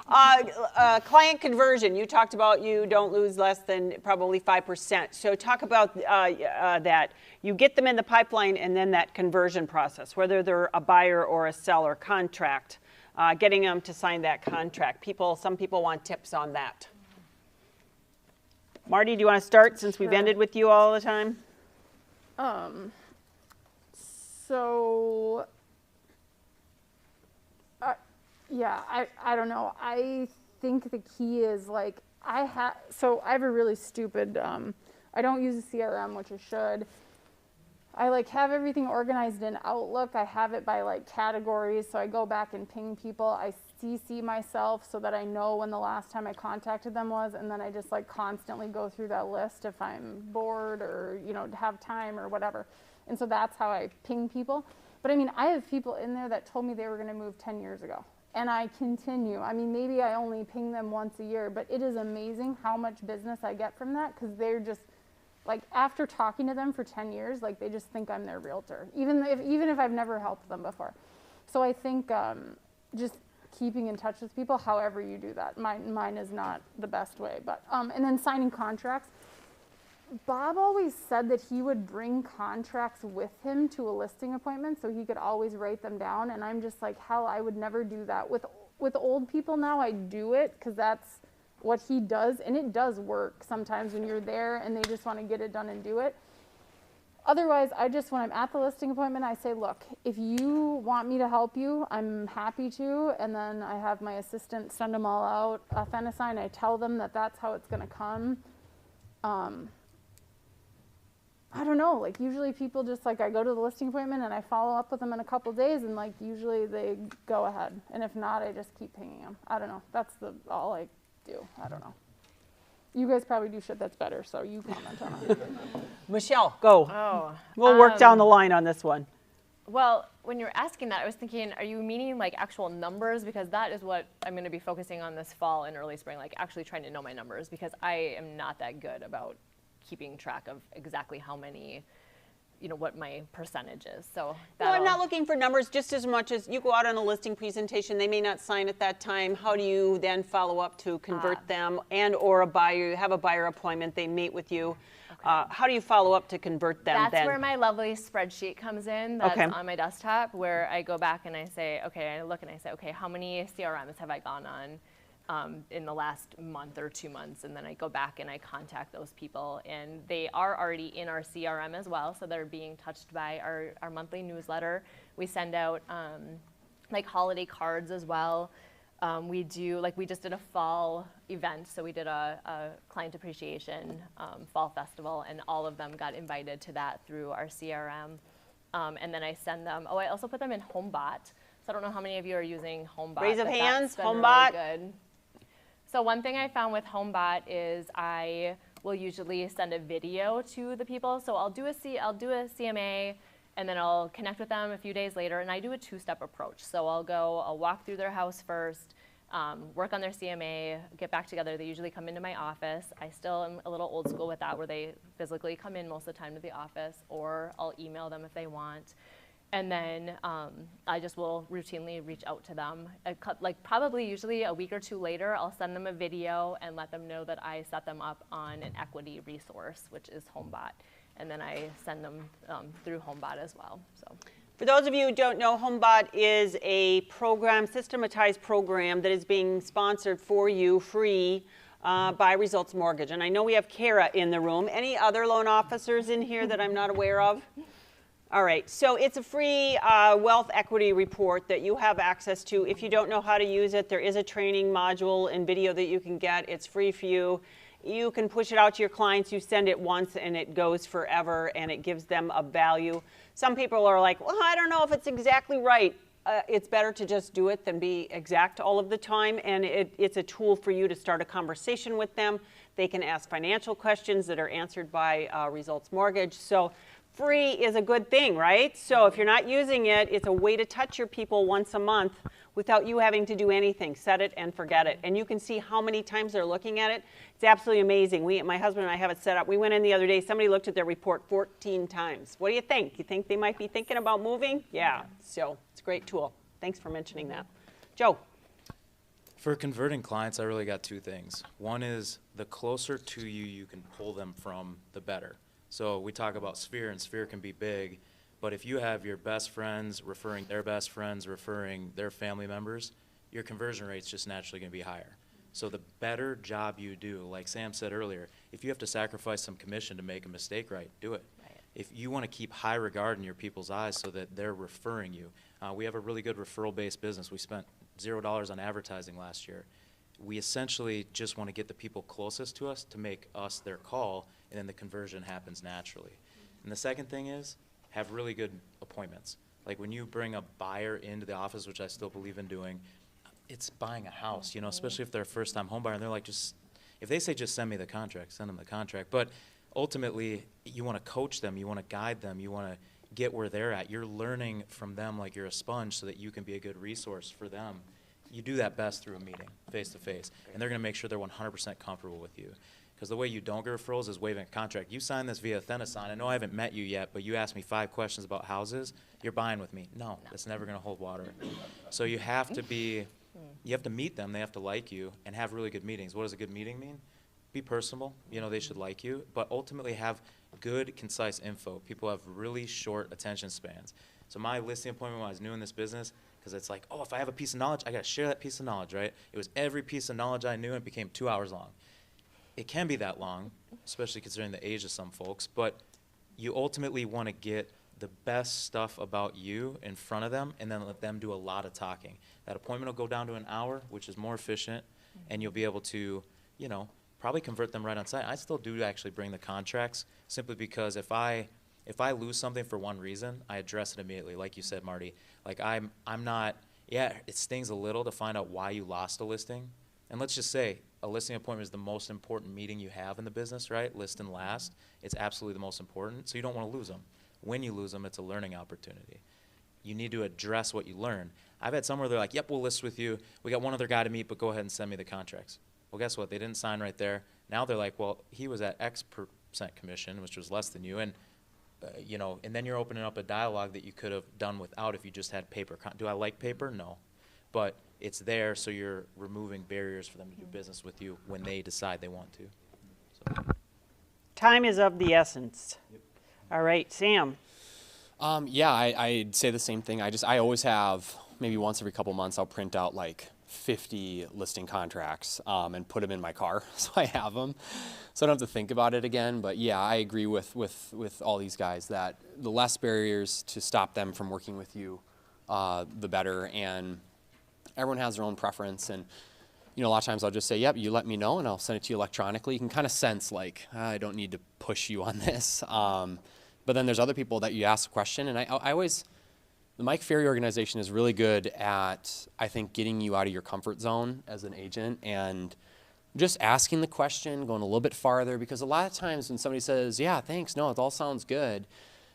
client conversion. You talked about you don't lose less than probably 5%. So talk about that. You get them in the pipeline and then that conversion process, whether they're a buyer or a seller, contract, getting them to sign that contract. Some people want tips on that. Marty, do you want to start since we've Sure. ended with you all the time? So, yeah, I don't know. I think the key is like, I have a really stupid, I don't use a CRM, which I should. I like have everything organized in Outlook. I have it by like categories. So I go back and ping people. I CC myself so that I know when the last time I contacted them was. And then I just like constantly go through that list if I'm bored or, have time or whatever. And so that's how I ping people. But I mean, I have people in there that told me they were going to move 10 years ago. And I continue. I mean, maybe I only ping them once a year, but it is amazing how much business I get from that because they're just, like, after talking to them for 10 years, like, they just think I'm their realtor, even if I've never helped them before. So I think just keeping in touch with people, however you do that. Mine is not the best way, but and then signing contracts. Bob always said that he would bring contracts with him to a listing appointment so he could always write them down, and I'm just like, hell, I would never do that. With old people now, I do it because that's what he does, and it does work sometimes when you're there and they just want to get it done and do it. Otherwise, when I'm at the listing appointment, I say, look, if you want me to help you, I'm happy to, and then I have my assistant send them all out, Phenasine. I tell them that that's how it's going to come. I don't know, like usually people just like, I go to the listing appointment and I follow up with them in a couple days and like usually they go ahead. And if not, I just keep pinging them. I don't know, that's all I do. I don't know. You guys probably do shit that's better, so you comment on it. Michelle, go. Oh. We'll work down the line on this one. Well, when you were asking that, I was thinking, are you meaning like actual numbers? Because that is what I'm going to be focusing on this fall and early spring, like actually trying to know my numbers because I am not that good about keeping track of exactly how many, what my percentage is. So No, I'm not looking for numbers just as much as you go out on a listing presentation, they may not sign at that time. How do you then follow up to convert them and or a buyer, you have a buyer appointment, they meet with you. Okay. How do you follow up to convert them That's then? where my lovely spreadsheet comes in that's on my desktop where I go back and I say, okay, I look and I say, okay, how many CRMs have I gone on in the last month or 2 months, and then I go back and I contact those people, and they are already in our CRM as well, so they're being touched by our monthly newsletter. We send out like holiday cards as well. We just did a fall event, so we did a client appreciation fall festival, and all of them got invited to that through our CRM. And then I send them, I also put them in HomeBot. So I don't know how many of you are using HomeBot. Raise of hands, that's been HomeBot. Really good. So one thing I found with HomeBot is I will usually send a video to the people. So I'll do a CMA, and then I'll connect with them a few days later, and I do a two-step approach. So I'll walk through their house first, work on their CMA, get back together. They usually come into my office. I still am a little old school with that, where they physically come in most of the time to the office, or I'll email them if they want. And then I just will routinely reach out to them. Probably usually a week or two later, I'll send them a video and let them know that I set them up on an equity resource, which is HomeBot. And then I send them through HomeBot as well. So. For those of you who don't know, HomeBot is a systematized program that is being sponsored for you free by Results Mortgage. And I know we have Kara in the room. Any other loan officers in here that I'm not aware of? All right, so it's a free wealth equity report that you have access to. If you don't know how to use it, there is a training module and video that you can get. It's free for you. You can push it out to your clients. You send it once and it goes forever and it gives them a value. Some people are like, well, I don't know if it's exactly right. It's better to just do it than be exact all of the time, and it's a tool for you to start a conversation with them. They can ask financial questions that are answered by Results Mortgage. So free is a good thing, right? So if you're not using it, it's a way to touch your people once a month without you having to do anything. Set it and forget it. And you can see how many times they're looking at it. It's absolutely amazing. My husband and I have it set up. We went in the other day, somebody looked at their report 14 times. What do you think? You think they might be thinking about moving? Yeah, so it's a great tool. Thanks for mentioning that. Joe. For converting clients, I really got two things. One is the closer to you can pull them from, the better. So we talk about Sphere, and Sphere can be big, but if you have your best friends referring their best friends, referring their family members, your conversion rate's just naturally going to be higher. So the better job you do, like Sam said earlier, if you have to sacrifice some commission to make a mistake right, do it. Right. If you want to keep high regard in your people's eyes so that they're referring you, we have a really good referral-based business. We spent $0 on advertising last year. We essentially just want to get the people closest to us to make us their call, and then the conversion happens naturally. And the second thing is, have really good appointments. Like when you bring a buyer into the office, which I still believe in doing, it's buying a house, especially if they're a first-time home buyer, and they're like, if they say just send me the contract, send them the contract. But ultimately, you want to coach them, you want to guide them, you want to get where they're at. You're learning from them like you're a sponge so that you can be a good resource for them. You do that best through a meeting, face-to-face, and they're going to make sure they're 100% comfortable with you. Because the way you don't get referrals is waiving a contract. You sign this via Thenasign. I know I haven't met you yet, but you asked me 5 questions about houses. You're buying with me. No, that's never going to hold water. So you have to meet them. They have to like you and have really good meetings. What does a good meeting mean? Be personable. They should like you, but ultimately have good, concise info. People have really short attention spans. So my listing appointment when I was new in this business, because it's like, oh, if I have a piece of knowledge, I got to share that piece of knowledge, right? It was every piece of knowledge I knew, and it became 2 hours long. It can be that long, especially considering the age of some folks, but you ultimately want to get the best stuff about you in front of them and then let them do a lot of talking. That appointment will go down to an hour, which is more efficient, and you'll be able to, probably convert them right on site. I still do actually bring the contracts simply because if I lose something for one reason, I address it immediately, like you said, Marty. Like I'm not, it stings a little to find out why you lost a listing. And let's just say a listing appointment is the most important meeting you have in the business, right? List and last. It's absolutely the most important, so you don't want to lose them. When you lose them, it's a learning opportunity. You need to address what you learn. I've had some where they're like, yep, we'll list with you. We got one other guy to meet, but go ahead and send me the contracts. Well, guess what? They didn't sign right there. Now they're like, well, he was at X% commission, which was less than you, and and then you're opening up a dialogue that you could have done without if you just had paper. Do I like paper? No. But it's there, so you're removing barriers for them to do business with you when they decide they want to. So. Time is of the essence. Yep. All right, Sam. I'd say the same thing. I always have, maybe once every couple months, I'll print out like 50 listing contracts and put them in my car so I have them. So I don't have to think about it again. But yeah, I agree with all these guys that the less barriers to stop them from working with you, the better. And everyone has their own preference. And a lot of times I'll just say, yep, you let me know and I'll send it to you electronically. You can kind of sense like, I don't need to push you on this. But then there's other people that you ask a question. And I always, the Mike Ferry organization is really good at, I think, getting you out of your comfort zone as an agent and just asking the question, going a little bit farther, because a lot of times when somebody says, yeah, thanks, no, it all sounds good,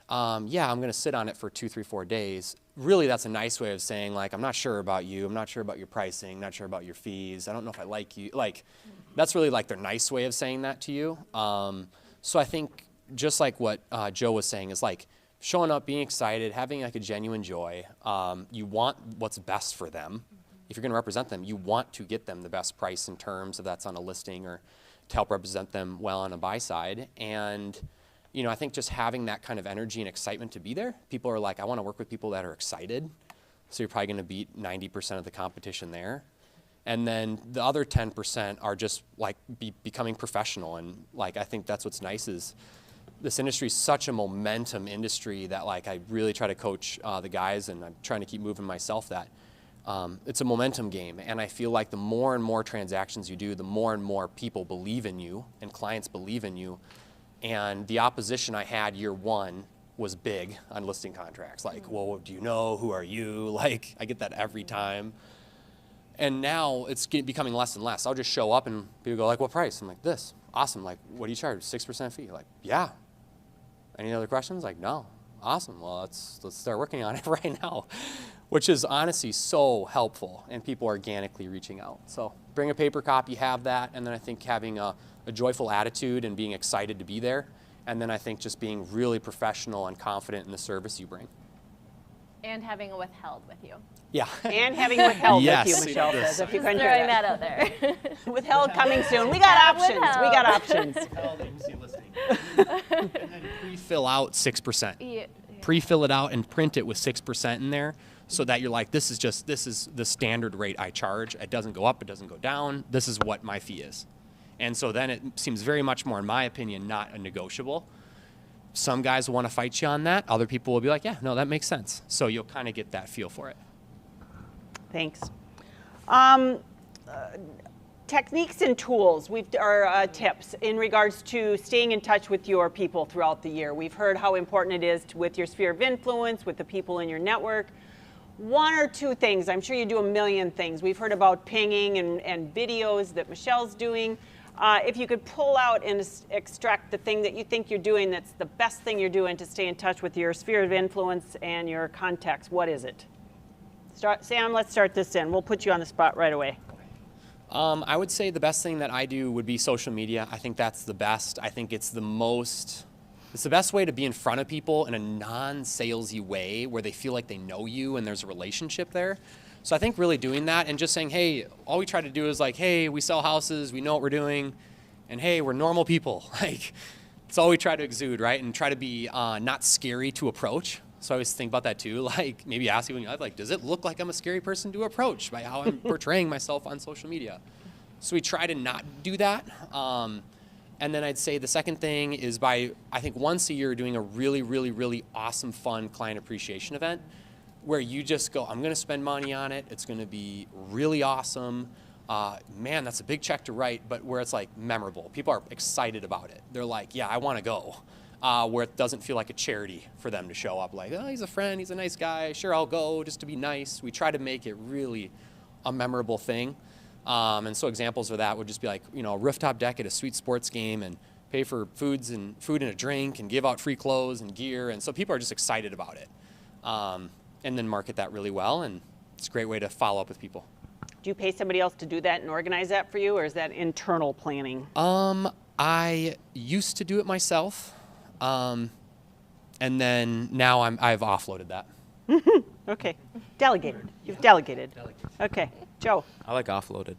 I'm going to sit on it for 2, 3, 4 days. Really, that's a nice way of saying, like, I'm not sure about you, I'm not sure about your pricing, not sure about your fees, I don't know if I like you. Like, that's really like their nice way of saying that to you. So I think just like what Joe was saying is like, showing up, being excited, having like a genuine joy. You want what's best for them. If you're going to represent them, you want to get them the best price in terms, if that's on a listing or to help represent them well on a buy side. And, I think just having that kind of energy and excitement to be there, people are like, I want to work with people that are excited. So you're probably going to beat 90% of the competition there. And then the other 10% are just like becoming professional. And like, I think that's what's nice is this industry is such a momentum industry that like I really try to coach the guys, and I'm trying to keep moving myself that it's a momentum game. And I feel like the more and more transactions you do, the more and more people believe in you and clients believe in you. And the opposition I had year one was big on listing contracts. Like, well, do you know? Who are you? Like, I get that every time. And now it's becoming less and less. I'll just show up and people go like, what price? I'm like, this. Awesome. Like, what do you charge? 6% fee? Like, yeah. Any other questions? Like, no. Awesome. Well, let's start working on it right now, which is honestly so helpful, and people organically reaching out. So bring a paper copy, have that, and then I think having a joyful attitude and being excited to be there, and then I think just being really professional and confident in the service you bring. And having a withheld with you. Yeah. And having withheld Yes. with you, Michelle says, if you Just can throwing hear that that. out there. Withheld coming soon. We got options. We got options. Agency listing. And then pre-fill out 6%. Yeah. Pre-fill it out and print it with 6% in there, so that you're like, this is the standard rate I charge. It doesn't go up, it doesn't go down. This is what my fee is. And so then it seems very much more, in my opinion, not a negotiable. Some guys will want to fight you on that. Other people will be like, yeah, no, that makes sense. So you'll kind of get that feel for it. Thanks. Techniques and tools, or tips in regards to staying in touch with your people throughout the year. We've heard how important it is with your sphere of influence, with the people in your network. One or two things, I'm sure you do a million things. We've heard about pinging and videos that Michelle's doing. If you could pull out and extract the thing that you think you're doing that's the best thing you're doing to stay in touch with your sphere of influence and your contacts, what is it? Sam, let's start this in. We'll put you on the spot right away. I would say the best thing that I do would be social media. I think that's the best. I think it's the best way to be in front of people in a non-salesy way where they feel like they know you and there's a relationship there. So I think really doing that and just saying, hey, all we try to do is like, hey, we sell houses, we know what we're doing, and hey, we're normal people. Like, it's all we try to exude, right? And try to be not scary to approach. So I always think about that too. Like, maybe ask you when you like, does it look like I'm a scary person to approach by how I'm portraying myself on social media? So we try to not do that. And then I'd say the second thing is I think once a year doing a really, really, really awesome, fun client appreciation event where you just go, I'm going to spend money on it. It's going to be really awesome. Man, that's a big check to write, but where it's like memorable. People are excited about it. They're like, yeah, I want to go. Where it doesn't feel like a charity for them to show up like, oh, he's a friend, he's a nice guy, sure, I'll go just to be nice. We try to make it really a memorable thing. And so examples of that would just be like, a rooftop deck at a sweet sports game and pay for food and a drink and give out free clothes and gear. And so people are just excited about it. And then market that really well. And it's a great way to follow up with people. Do you pay somebody else to do that and organize that for you, or is that internal planning? I used to do it myself. And then now I've offloaded that. Okay. Delegated. You've delegated. Okay. Joe. I like offloaded.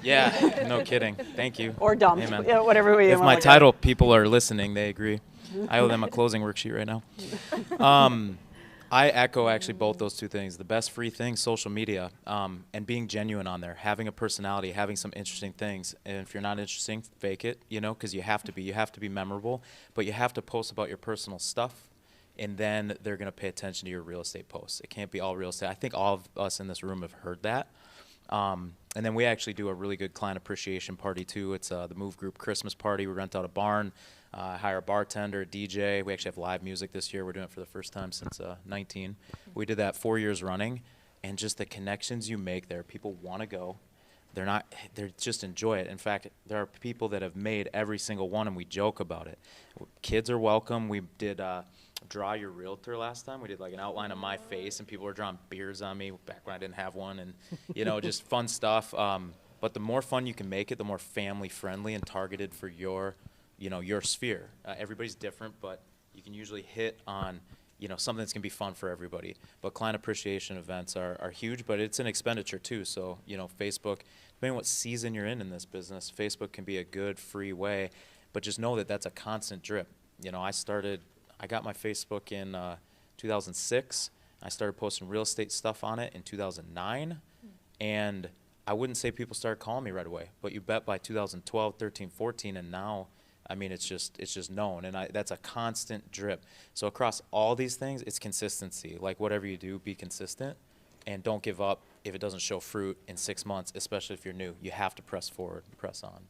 Yeah, no kidding. Thank you. Or dumped. Amen. Yeah, whatever way you If want my to look at it. title people are listening, they agree. I owe them a closing worksheet right now. I echo actually both those two things. The best free thing, social media, and being genuine on there, having a personality, having some interesting things. And if you're not interesting, fake it, because you have to be. You have to be memorable, but you have to post about your personal stuff, and then they're going to pay attention to your real estate posts. It can't be all real estate. I think all of us in this room have heard that. And then we actually do a really good client appreciation party, too. It's the Move Group Christmas party. We rent out a barn. Hire a bartender, a DJ. We actually have live music this year. We're doing it for the first time since 19. We did that 4 years running, and just the connections you make there. People want to go. They just enjoy it. In fact, there are people that have made every single one, and we joke about it. Kids are welcome. We did Draw Your Realtor last time. We did like an outline of my face, and people were drawing beards on me back when I didn't have one, and just fun stuff. But the more fun you can make it, the more family friendly and targeted for your sphere. Everybody's different, but you can usually hit on, something that's going to be fun for everybody. But client appreciation events are huge, but it's an expenditure too. So, Facebook, depending on what season you're in this business, Facebook can be a good free way, but just know that that's a constant drip. I got my Facebook in 2006. I started posting real estate stuff on it in 2009, and I wouldn't say people started calling me right away, but you bet by 2012, 13, 14, and now, I mean, it's just known, and that's a constant drip. So across all these things, it's consistency. Like whatever you do, be consistent, and don't give up if it doesn't show fruit in 6 months, especially if you're new. You have to press forward, press on.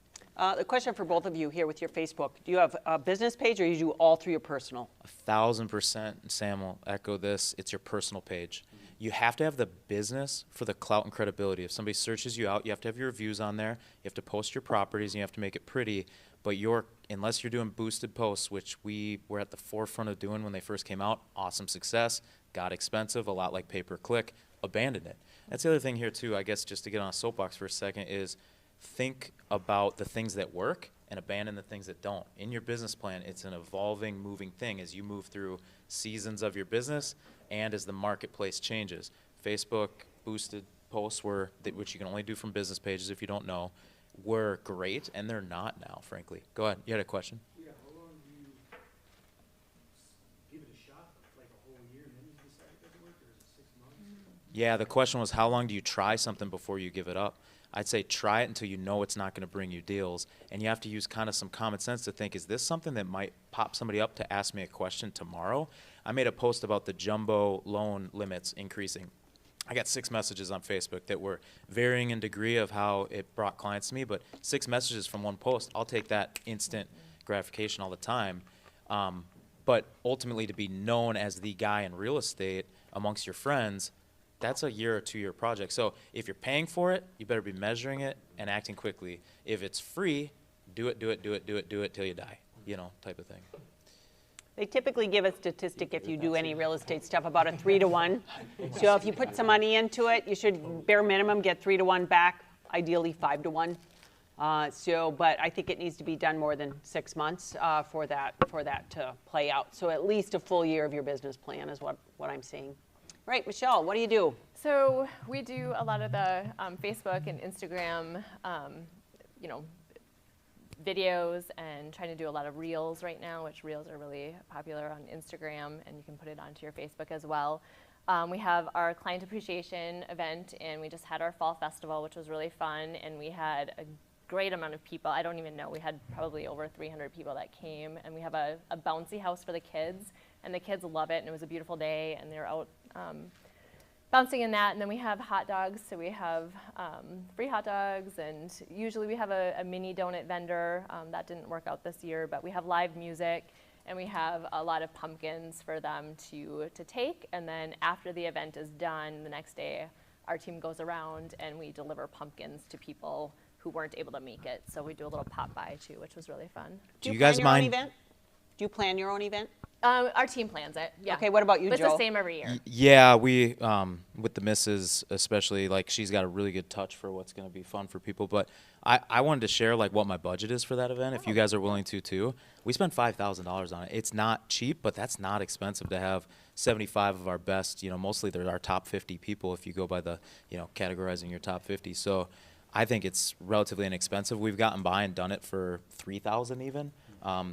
The question for both of you here with your Facebook, do you have a business page or you do all through your personal? 1,000%, Sam will echo this, it's your personal page. You have to have the business for the clout and credibility. If somebody searches you out, you have to have your reviews on there, you have to post your properties, and you have to make it pretty, but unless you're doing boosted posts, which we were at the forefront of doing when they first came out, awesome success, got expensive, a lot like pay-per-click, abandoned it. That's the other thing here too, I guess, just to get on a soapbox for a second, is think about the things that work and abandon the things that don't. In your business plan, it's an evolving, moving thing as you move through seasons of your business and as the marketplace changes. Facebook boosted posts which you can only do from business pages if you don't know, were great, and they're not now, frankly. Go ahead, you had a question? Yeah, how long do you give it a shot, like a whole year, and then you decide it doesn't work, or is it 6 months? Yeah, the question was how long do you try something before you give it up? I'd say try it until you know it's not going to bring you deals, and you have to use kind of some common sense to think, is this something that might pop somebody up to ask me a question tomorrow? I made a post about the jumbo loan limits increasing. I got 6 messages on Facebook that were varying in degree of how it brought clients to me, but 6 messages from one post, I'll take that instant gratification all the time. But ultimately to be known as the guy in real estate amongst your friends, that's a year or 2 year project. So if you're paying for it, you better be measuring it and acting quickly. If it's free, do it till you die, type of thing. They typically give a statistic if you do any real estate stuff about a 3 to 1. So if you put some money into it, you should bare minimum get 3 to 1 back, ideally 5 to 1. But I think it needs to be done more than 6 months for that to play out. So at least a full year of your business plan is what I'm seeing. Right, Michelle, what do you do? So we do a lot of the Facebook and Instagram, videos, and trying to do a lot of reels right now, which reels are really popular on Instagram, and you can put it onto your Facebook as well. We have our client appreciation event, and we just had our fall festival, which was really fun, and we had a great amount of people. I don't even know. We had probably over 300 people that came, and we have a bouncy house for the kids, and the kids love it, and it was a beautiful day, and they're out bouncing in that. And then we have hot dogs, so we have free hot dogs, and usually we have a mini donut vendor. That didn't work out this year, but we have live music, and we have a lot of pumpkins for them to take. And then after the event is done, the next day, our team goes around and we deliver pumpkins to people who weren't able to make it. So we do a little pop by too, which was really fun. Do you guys mind? Do you plan your own event? Our team plans it. Yeah. Okay, what about you, But Joe? it's the same every year. Yeah, we with the missus especially, like she's got a really good touch for what's going to be fun for people. But I wanted to share like what my budget is for that event. If you guys are willing to too, we spent $5,000 on it. It's not cheap, but that's not expensive to have 75 of our best. Mostly they're our top 50 people if you go by the categorizing your top 50. So I think it's relatively inexpensive. We've gotten by and done it for $3,000 even.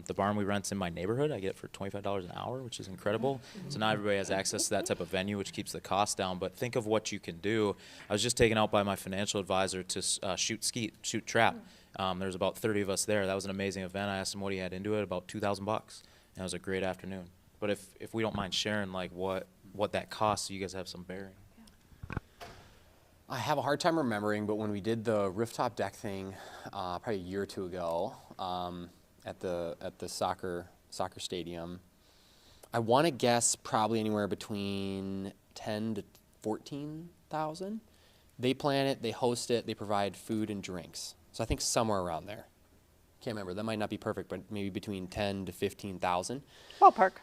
The barn we rent's in my neighborhood. I get it for $25 an hour, which is incredible. So now everybody has access to that type of venue, which keeps the cost down. But think of what you can do. I was just taken out by my financial advisor to shoot trap. There was about 30 of us there. That was an amazing event. I asked him what he had into it, about $2,000 bucks. And it was a great afternoon. But if we don't mind sharing like what that costs, so you guys have some bearing. I have a hard time remembering, but when we did the rooftop deck thing, probably a year or two ago, at the soccer stadium, I want to guess probably anywhere between 10 to 14,000. They plan it, they host it, they provide food and drinks. So I think somewhere around there. Can't remember. That might not be perfect, but maybe between 10 to 15,000. Ballpark.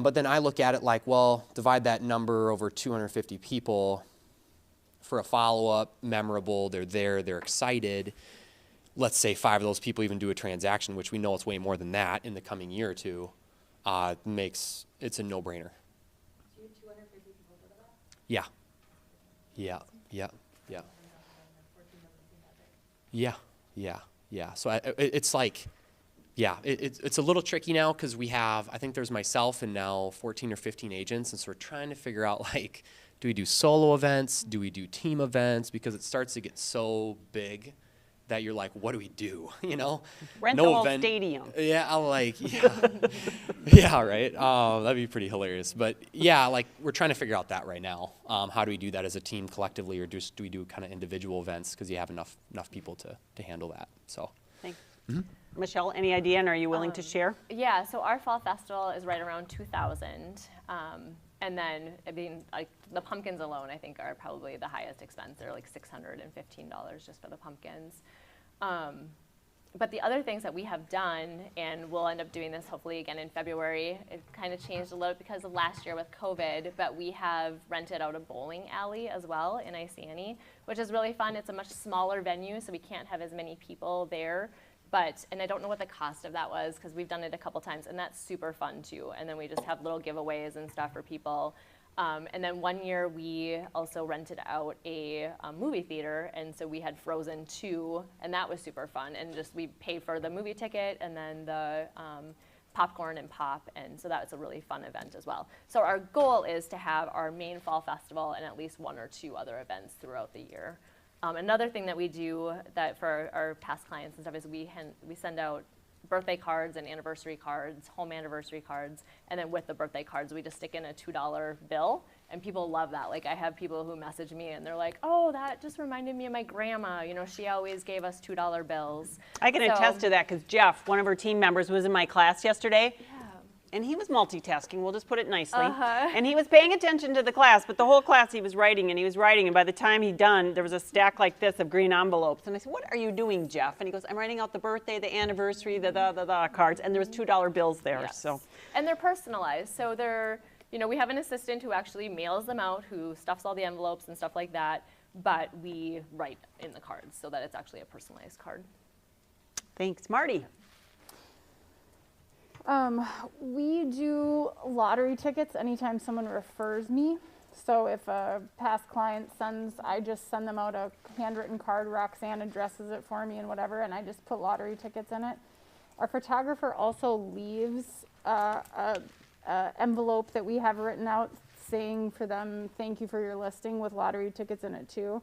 But then I look at it like, well, divide that number over 250 people for a follow-up, memorable. They're there, they're excited. Let's say 5 of those people even do a transaction, which we know it's way more than that in the coming year or two. It's a no-brainer. Do you 250 people go to that? Yeah. So it's like, it's a little tricky now because I think there's myself and now 14 or 15 agents, and so we're trying to figure out like do we do solo events? Do we do team events? Because it starts to get so big that you're like, what do we do? You know, Rent no the whole event- stadium. Yeah, I'm like, yeah, yeah, right. That'd be pretty hilarious. But yeah, like we're trying to figure out that right now. How do we do that as a team collectively, or just do we do kind of individual events because you have enough people to handle that? So. Thanks. Michelle, any idea, and are you willing to share? Yeah, so our fall festival is right around 2,000. And then, I mean, like the pumpkins alone, I think are probably the highest expense. They're like $615 just for the pumpkins. But the other things that we have done, and we'll end up doing this hopefully again in February, it kind of changed a little because of last year with COVID, but we have rented out a bowling alley as well in Isani, which is really fun. It's a much smaller venue, so we can't have as many people there. And I don't know what the cost of that was because we've done it a couple times, and that's super fun too. And then we just have little giveaways and stuff for people. And then one year we also rented out a movie theater, and so we had Frozen 2, and that was super fun. And just we paid for the movie ticket and then the popcorn and pop, and so that was a really fun event as well. So our goal is to have our main fall festival and at least 1 or 2 other events throughout the year. Another thing that we do that for our past clients and stuff is we send out birthday cards and anniversary cards, home anniversary cards, and then with the birthday cards, we just stick in a $2 bill, and people love that. Like I have people who message me and they're like, oh, that just reminded me of my grandma. You know, she always gave us $2 bills. I can attest to that because Jeff, one of our team members, was in my class yesterday. And he was multitasking, we'll just put it nicely. And he was paying attention to the class, but the whole class he was writing, and by the time he'd done, there was a stack like this of green envelopes. And I said, what are you doing, Jeff? And he goes, I'm writing out the birthday, the anniversary, the cards, and there was $2 bills there. Yes. So. And they're personalized, so they're, you know, we have an assistant who actually mails them out, who stuffs all the envelopes and stuff like that, but we write in the cards so that it's actually a personalized card. Thanks. Marty. We do lottery tickets anytime someone refers me. So if a past client I just send them out a handwritten card, Roxanne addresses it for me and whatever, and I just put lottery tickets in it. Our photographer also leaves a envelope that we have written out saying for them, thank you for your listing, with lottery tickets in it too.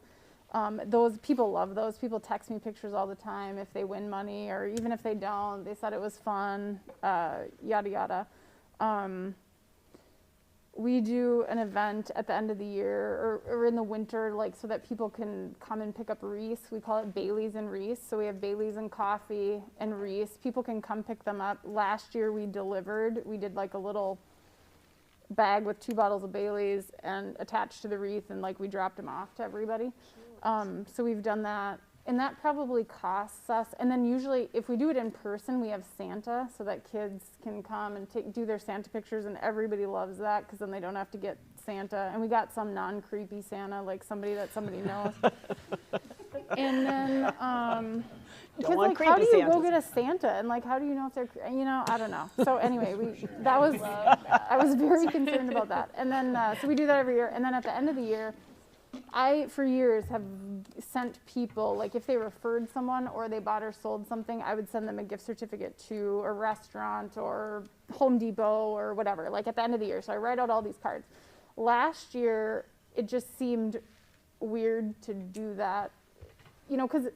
Those people love those. People text me pictures all the time if they win money, or even if they don't, they said it was fun, yada yada. We do an event at the end of the year or in the winter, like so that people can come and pick up wreaths. We call it Bailey's and wreaths. So we have Bailey's and coffee and wreaths. People can come pick them up. Last year we did like a little bag with 2 bottles of Bailey's and attached to the wreath, and like we dropped them off to everybody. So we've done that, and that probably costs us. And then usually if we do it in person, we have Santa so that kids can come and do their Santa pictures, and everybody loves that because then they don't have to get Santa. And we got some non-creepy Santa, like somebody that somebody knows. And then kids like, how do you go get a Santa? And like, how do you know if they're, you know, I don't know. So anyway, I was very concerned about that. And then, so we do that every year. And then at the end of the year, I, for years, have sent people, like if they referred someone or they bought or sold something, I would send them a gift certificate to a restaurant or Home Depot or whatever, like at the end of the year. So I write out all these cards. Last year, it just seemed weird to do that, you know, because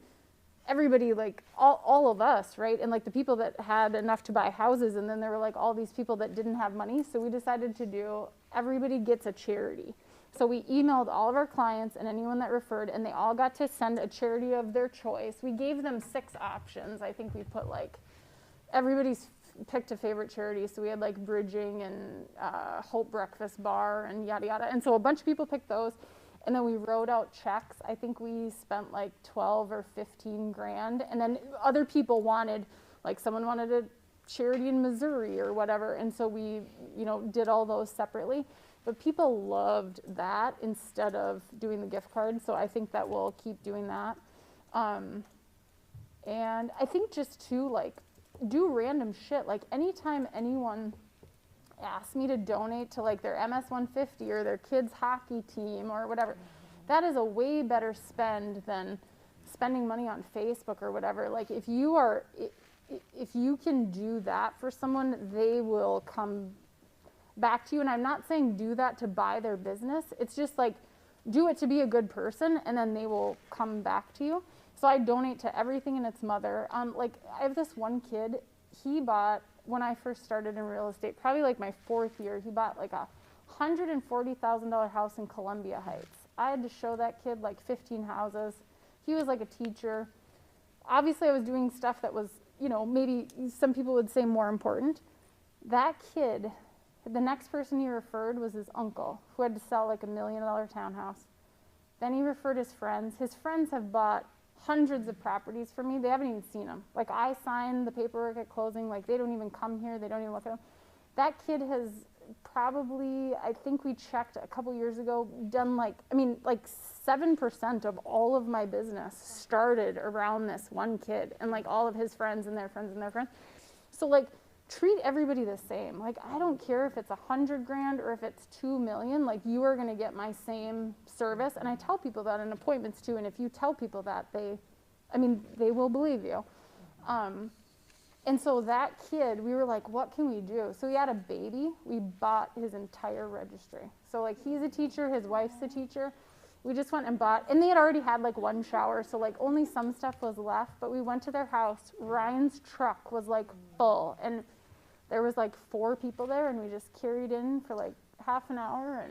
everybody, like all of us, right? And like the people that had enough to buy houses, and then there were like all these people that didn't have money. So we decided to do, everybody gets a charity. So we emailed all of our clients and anyone that referred, and they all got to send a charity of their choice. We gave them 6 options. I think we put like, everybody's picked a favorite charity. So we had like Bridging and Hope Breakfast Bar and yada yada. And so a bunch of people picked those. And then we wrote out checks. I think we spent like 12 or 15 grand. And then other people wanted, like someone wanted a charity in Missouri or whatever. And so we, you know, did all those separately. But people loved that instead of doing the gift card. So I think that we'll keep doing that. And I think just to like do random shit. Like anytime anyone asks me to donate to like their MS-150 or their kids hockey team or whatever, that is a way better spend than spending money on Facebook or whatever. Like if you can do that for someone, they will come back to you. And I'm not saying do that to buy their business. It's just like, do it to be a good person, and then they will come back to you. So I donate to everything and its mother. Like, I have this one kid, he bought, when I first started in real estate, probably like my 4th year, he bought like a $140,000 house in Columbia Heights. I had to show that kid like 15 houses. He was like a teacher. Obviously, I was doing stuff that was, you know, maybe some people would say more important. That kid, the next person he referred was his uncle, who had to sell like $1 million townhouse. Then he referred his friends. His friends have bought hundreds of properties for me. They haven't even seen them. Like, I sign the paperwork at closing. Like, they don't even come here. They don't even look at them. That kid has probably, I think we checked a couple years ago, done like 7% of all of my business started around this one kid, and like all of his friends and their friends and their friends. So like, treat everybody the same. Like, I don't care if it's $100,000 or if it's $2 million, like, you are gonna get my same service. And I tell people that in appointments too, and if you tell people that, they will believe you. And so that kid, we were like, what can we do? So he had a baby. We bought his entire registry. So like, he's a teacher, his wife's a teacher. We just went and bought, and they had already had like one shower, so like only some stuff was left, but we went to their house. Ryan's truck was like full, and there was like 4 people there, and we just carried in for like half an hour.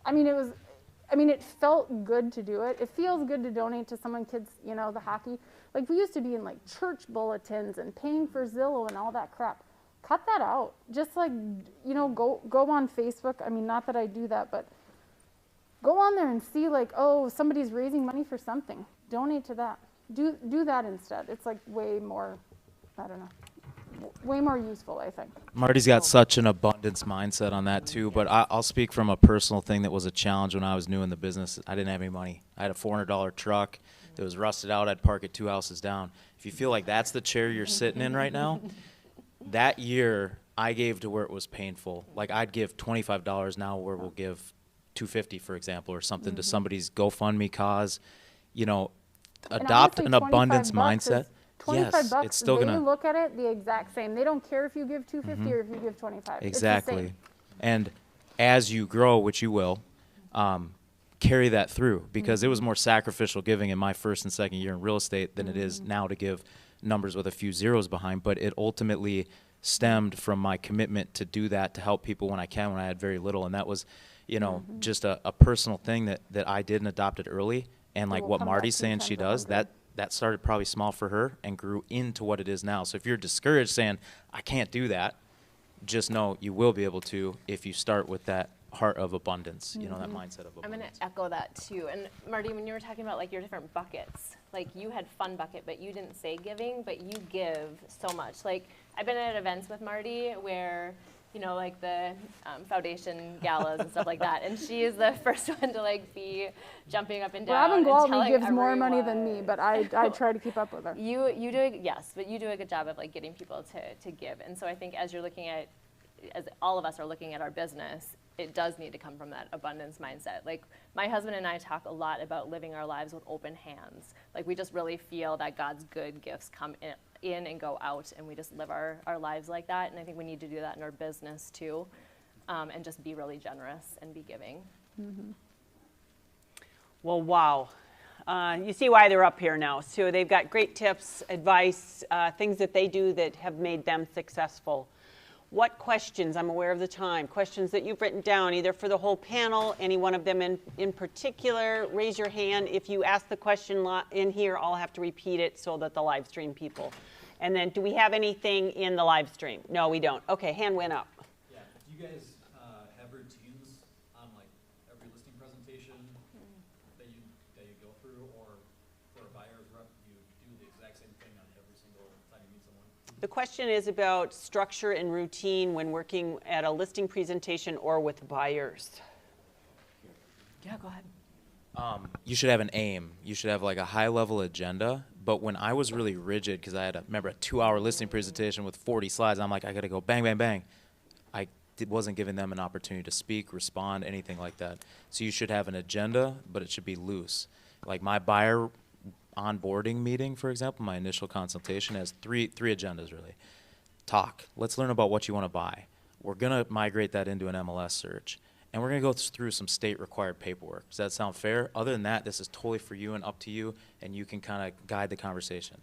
And it felt good to do it. It feels good to donate to someone, kids, you know, the hockey. Like, we used to be in like church bulletins and paying for Zillow and all that crap. Cut that out. Just like, you know, go on Facebook. I mean, not that I do that, but go on there and see like, oh, somebody's raising money for something. Donate to that. Do that instead. It's like way more, I don't know, way more useful, I think. Marty's got such an abundance mindset on that too, but I'll speak from a personal thing that was a challenge when I was new in the business. I didn't have any money. I had a $400 truck that was rusted out. I'd park it 2 houses down. If you feel like that's the chair you're sitting in right now, that year I gave to where it was painful. Like, I'd give $25 now where we'll give $250, for example, or something to somebody's GoFundMe cause. You know, adopt an abundance mindset. $25 bucks, it's still they gonna look at it the exact same. They don't care if you give $250 or if you give $25. exactly. It's the same. And as you grow, which you will, carry that through, because it was more sacrificial giving in my first and second year in real estate than it is now to give numbers with a few zeros behind. But it ultimately stemmed from my commitment to do that, to help people when I can, when I had very little. And that was, you know, just a personal thing that I did and adopted early. And like will what come back Marty's 2 saying times she a does, hundred. that started probably small for her and grew into what it is now. So if you're discouraged saying, I can't do that, just know you will be able to if you start with that heart of abundance, you know, that mindset of abundance. I'm going to echo that too. And Marty, when you were talking about like your different buckets, like you had fun bucket, but you didn't say giving, but you give so much. Like, I've been at events with Marty where, you know, like the foundation galas and stuff like that, and she is the first one to like be jumping up and down. Robin and Gwaltney telling gives more money than everyone. me, but I try to keep up with her. You do, yes, but you do a good job of like getting people to give. And so I think as you're looking at, as all of us are looking at our business, it does need to come from that abundance mindset. Like, my husband and I talk a lot about living our lives with open hands. Like, we just really feel that God's good gifts come in and go out, and we just live our lives like that. And I think we need to do that in our business too, and just be really generous and be giving. Well, wow. You see why they're up here now. So they've got great tips, advice, things that they do that have made them successful. What questions, I'm aware of the time, questions that you've written down, either for the whole panel, any one of them in particular, raise your hand. If you ask the question in here, I'll have to repeat it so that the live stream people. And then, do we have anything in the live stream? No, we don't. Okay, hand went up. Yeah, do you guys have routines on like every listing presentation that you go through, or for a buyer's rep, you do the exact same thing on every single time you meet someone? The question is about structure and routine when working at a listing presentation or with buyers. Yeah, go ahead. You should have an aim. You should have like a high-level agenda. But when I was really rigid, because I had remember a 2-hour listing presentation with 40 slides, I'm like, I got to go bang, bang, bang. I wasn't giving them an opportunity to speak, respond, anything like that. So you should have an agenda, but it should be loose. Like my buyer onboarding meeting, for example, my initial consultation has three agendas really. Talk. Let's learn about what you want to buy. We're going to migrate that into an MLS search. And we're going to go through some state required paperwork. Does that sound fair? Other than that, this is totally for you and up to you, and you can kind of guide the conversation.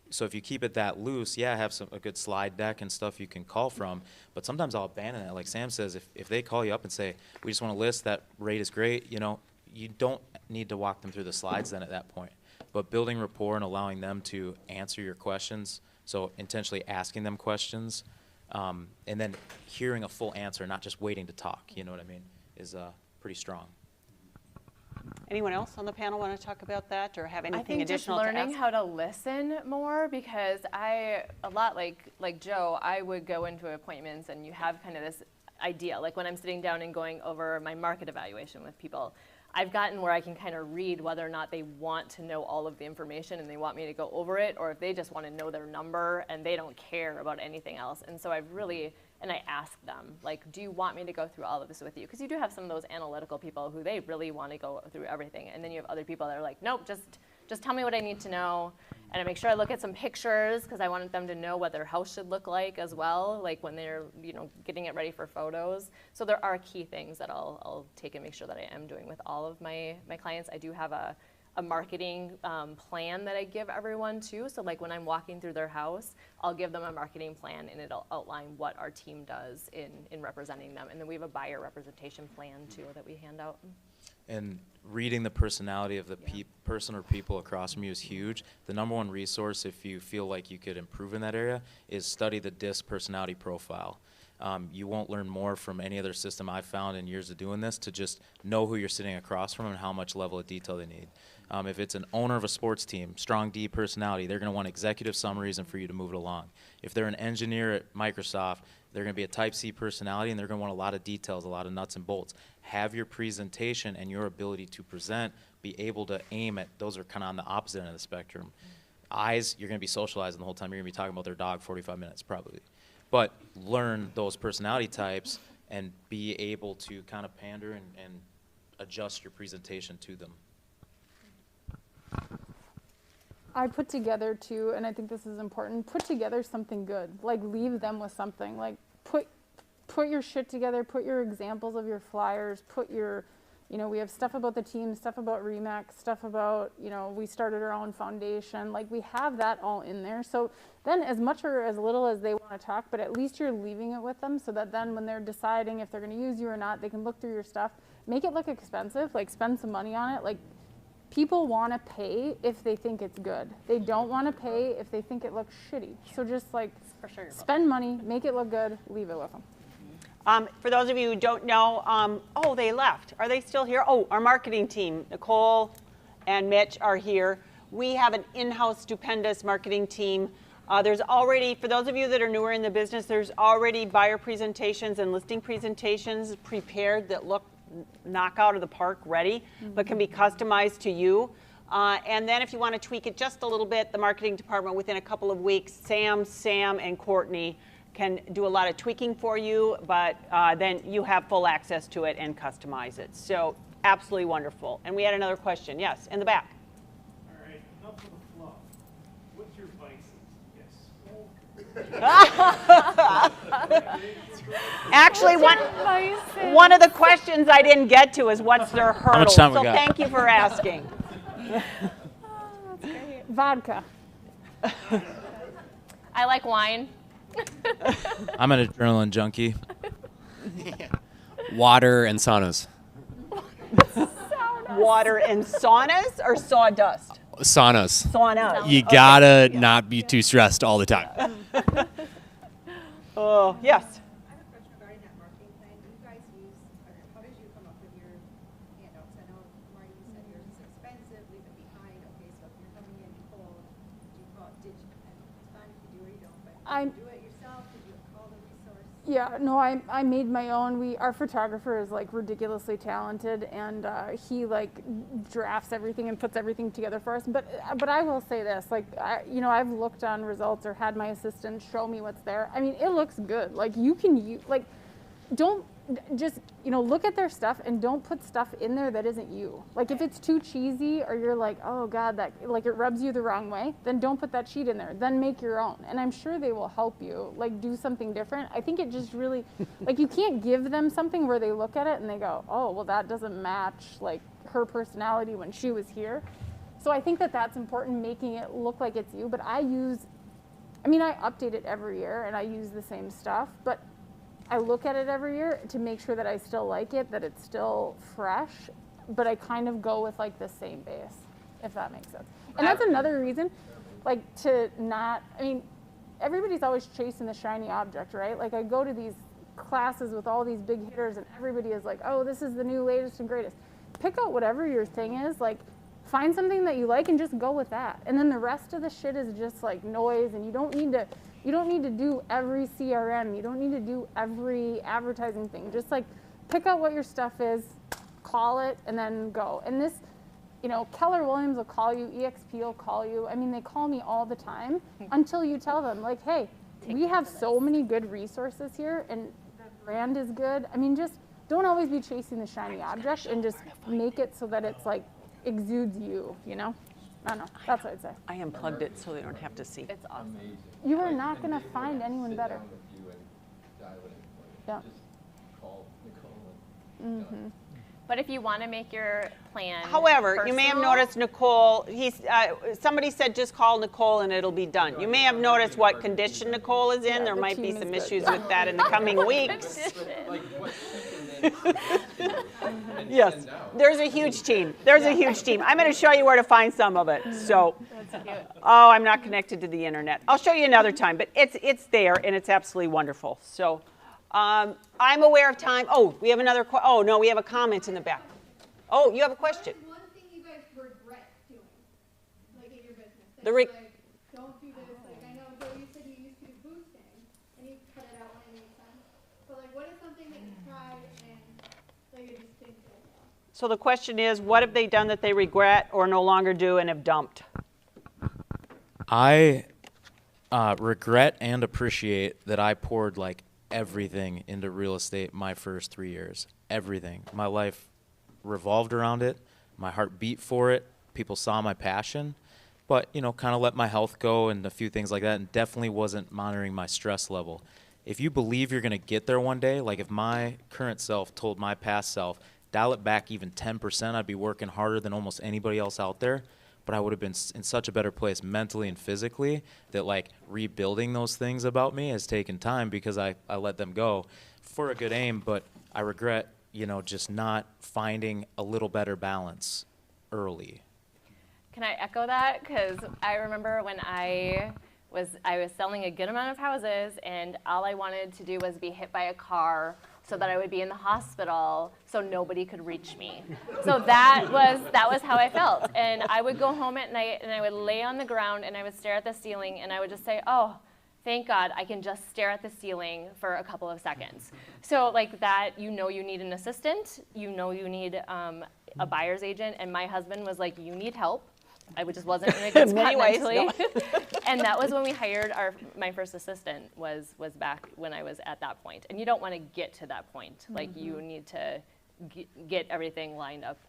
So if you keep it that loose, yeah, have a good slide deck and stuff you can call from, but sometimes I'll abandon it. Like Sam says, if they call you up and say, we just want to list, that rate is great, you know, you don't need to walk them through the slides then at that point. But building rapport and allowing them to answer your questions, so intentionally asking them questions, and then hearing a full answer, not just waiting to talk, you know what I mean, is pretty strong. Anyone else on the panel want to talk about that or have anything I think just additional to learning ask? how to listen more, because a lot like Joe, I would go into appointments and you have kind of this idea, like when I'm sitting down and going over my market evaluation with people, I've gotten where I can kind of read whether or not they want to know all of the information and they want me to go over it, or if they just want to know their number and they don't care about anything else. And so I've really, and I ask them, like, do you want me to go through all of this with you? Because you do have some of those analytical people who they really want to go through everything. And then you have other people that are like, nope, just tell me what I need to know. And I make sure I look at some pictures because I want them to know what their house should look like as well, like when they're, you know, getting it ready for photos. So there are key things that I'll take and make sure that I am doing with all of my clients. I do have a marketing plan that I give everyone too. So like when I'm walking through their house, I'll give them a marketing plan and it'll outline what our team does in representing them. And then we have a buyer representation plan too that we hand out. And reading the personality of the person or people across from you is huge. The number one resource, if you feel like you could improve in that area, is study the DISC personality profile. You won't learn more from any other system I've found in years of doing this to just know who you're sitting across from and how much level of detail they need. If it's an owner of a sports team, strong D personality, they're going to want executive summaries and for you to move it along. If they're an engineer at Microsoft, they're going to be a type C personality and they're going to want a lot of details, a lot of nuts and bolts. Have your presentation and your ability to present be able to aim at, those are kind of on the opposite end of the spectrum. Eyes, you're going to be socializing the whole time. You're going to be talking about their dog 45 minutes probably. But learn those personality types and be able to kind of pander and adjust your presentation to them. I put together too, and I think this is important, put together something good. Like leave them with something. Like put your shit together, put your examples of your flyers, put your, you know, we have stuff about the team, stuff about RE/MAX, stuff about, you know, we started our own foundation. Like we have that all in there. So then as much or as little as they want to talk, but at least you're leaving it with them so that then when they're deciding if they're going to use you or not, they can look through your stuff, make it look expensive, like spend some money on it. Like people want to pay if they think it's good. They don't want to pay if they think it looks shitty. So just like For sure. spend money, make it look good, leave it with them. For those of you who don't know, oh, they left. Are they still here? Oh, our marketing team, Nicole and Mitch are here. We have an in-house stupendous marketing team. There's already, for those of you that are newer in the business, there's already buyer presentations and listing presentations prepared that look knock out of the park ready, but can be customized to you. And then if you want to tweak it just a little bit, the marketing department within a couple of weeks, Sam, and Courtney can do a lot of tweaking for you, but then you have full access to it and customize it. So absolutely wonderful. And we had another question. Yes, in the back. All right, enough of the fluff. What's your vices? Yes. Actually, one of the questions I didn't get to is what's their hurdle. much time we So got? thank you for asking. Vodka. I like wine. I'm an adrenaline junkie. Water and saunas. Water and saunas or sawdust? Saunas. Sauna. You gotta not be too stressed all the time. Oh, yes. I have a question regarding that marketing plan. Do you guys use, or how did you come up with your handouts? I know, Marty, you said yours is expensive, leave it behind. Okay, so if you're coming in cold, do you call, and it's fine if you do or you don't, but I'm- do it yourself? Did you call the resource? Yeah, no, I made my own. Our photographer is like ridiculously talented, and he like drafts everything and puts everything together for us. But I will say this, like I've looked on results or had my assistant show me what's there. I mean, it looks good. Like you can use like just, look at their stuff and don't put stuff in there that isn't you. Like if it's too cheesy or you're like, oh God, that like it rubs you the wrong way, then don't put that sheet in there. Then make your own. And I'm sure they will help you like do something different. I think it just really, like you can't give them something where they look at it and they go, oh, well that doesn't match like her personality when she was here. So I think that that's important, making it look like it's you. But I update it every year and I use the same stuff, but I look at it every year to make sure that I still like it, that it's still fresh, but I kind of go with like the same base, if that makes sense. And that's another reason, like to not, everybody's always chasing the shiny object, right? Like I go to these classes with all these big hitters and everybody is like, oh, this is the new latest and greatest. Pick out whatever your thing is, like find something that you like and just go with that. And then the rest of the shit is just like noise, and you don't need to do every CRM. You don't need to do every advertising thing. Just like pick out what your stuff is, call it, and then go. And this, Keller Williams will call you, EXP will call you. They call me all the time until you tell them like, hey, we have so many good resources here and the brand is good. Just don't always be chasing the shiny object and just make it so that it's like exudes you, I don't know. That's what I'd say. I unplugged it so they don't have to see. It's awesome. Amazing. You are Like, not and gonna they will find anyone sit better. down with you and dial it in for you. Yeah. Just call Nicole and done. But if you want to make your plan However, you may have personal- noticed Nicole, somebody said just call Nicole and it'll be done. You may have noticed what condition Nicole is in. Yeah, There the might be team some is good. issues with that in the coming weeks. Like what she can then and Yes, send out. there's a huge team. There's a huge team. I'm going to show you where to find some of it. So, oh, I'm not connected to the internet. I'll show you another time, but it's there and it's absolutely wonderful. So, I'm aware of time. Oh, we have another. Oh no, we have a comment in the back. Oh, you have a question. What is one thing you guys regret doing, like in your business? The Like, re- don't do this. Like I know, Joe, you said you used to do boosting, and you cut it out when it made sense. But like, what is something that you tried and like it just didn't go well? So the question is, what have they done that they regret or no longer do and have dumped? I regret and appreciate that I poured like everything into real estate my first 3 years. Everything. My life revolved around it. My heart beat for it. People saw my passion. But, kind of let my health go and a few things like that, and definitely wasn't monitoring my stress level. If you believe you're going to get there one day, like if my current self told my past self, dial it back even 10%, I'd be working harder than almost anybody else out there. But I would have been in such a better place mentally and physically that like rebuilding those things about me has taken time because I let them go for a good aim. But I regret, just not finding a little better balance early. Can I echo that? Because I remember when I was selling a good amount of houses, and all I wanted to do was be hit by a car so that I would be in the hospital so nobody could reach me. So that was how I felt. And I would go home at night and I would lay on the ground and I would stare at the ceiling and I would just say, oh, thank God I can just stare at the ceiling for a couple of seconds. So like that, you need an assistant, you need a buyer's agent, and my husband was like, you need help. I just wasn't in a good In many spot ways, mentally. And that was when we hired my first assistant was back when I was at that point. And you don't want to get to that point. Like you need to get everything lined up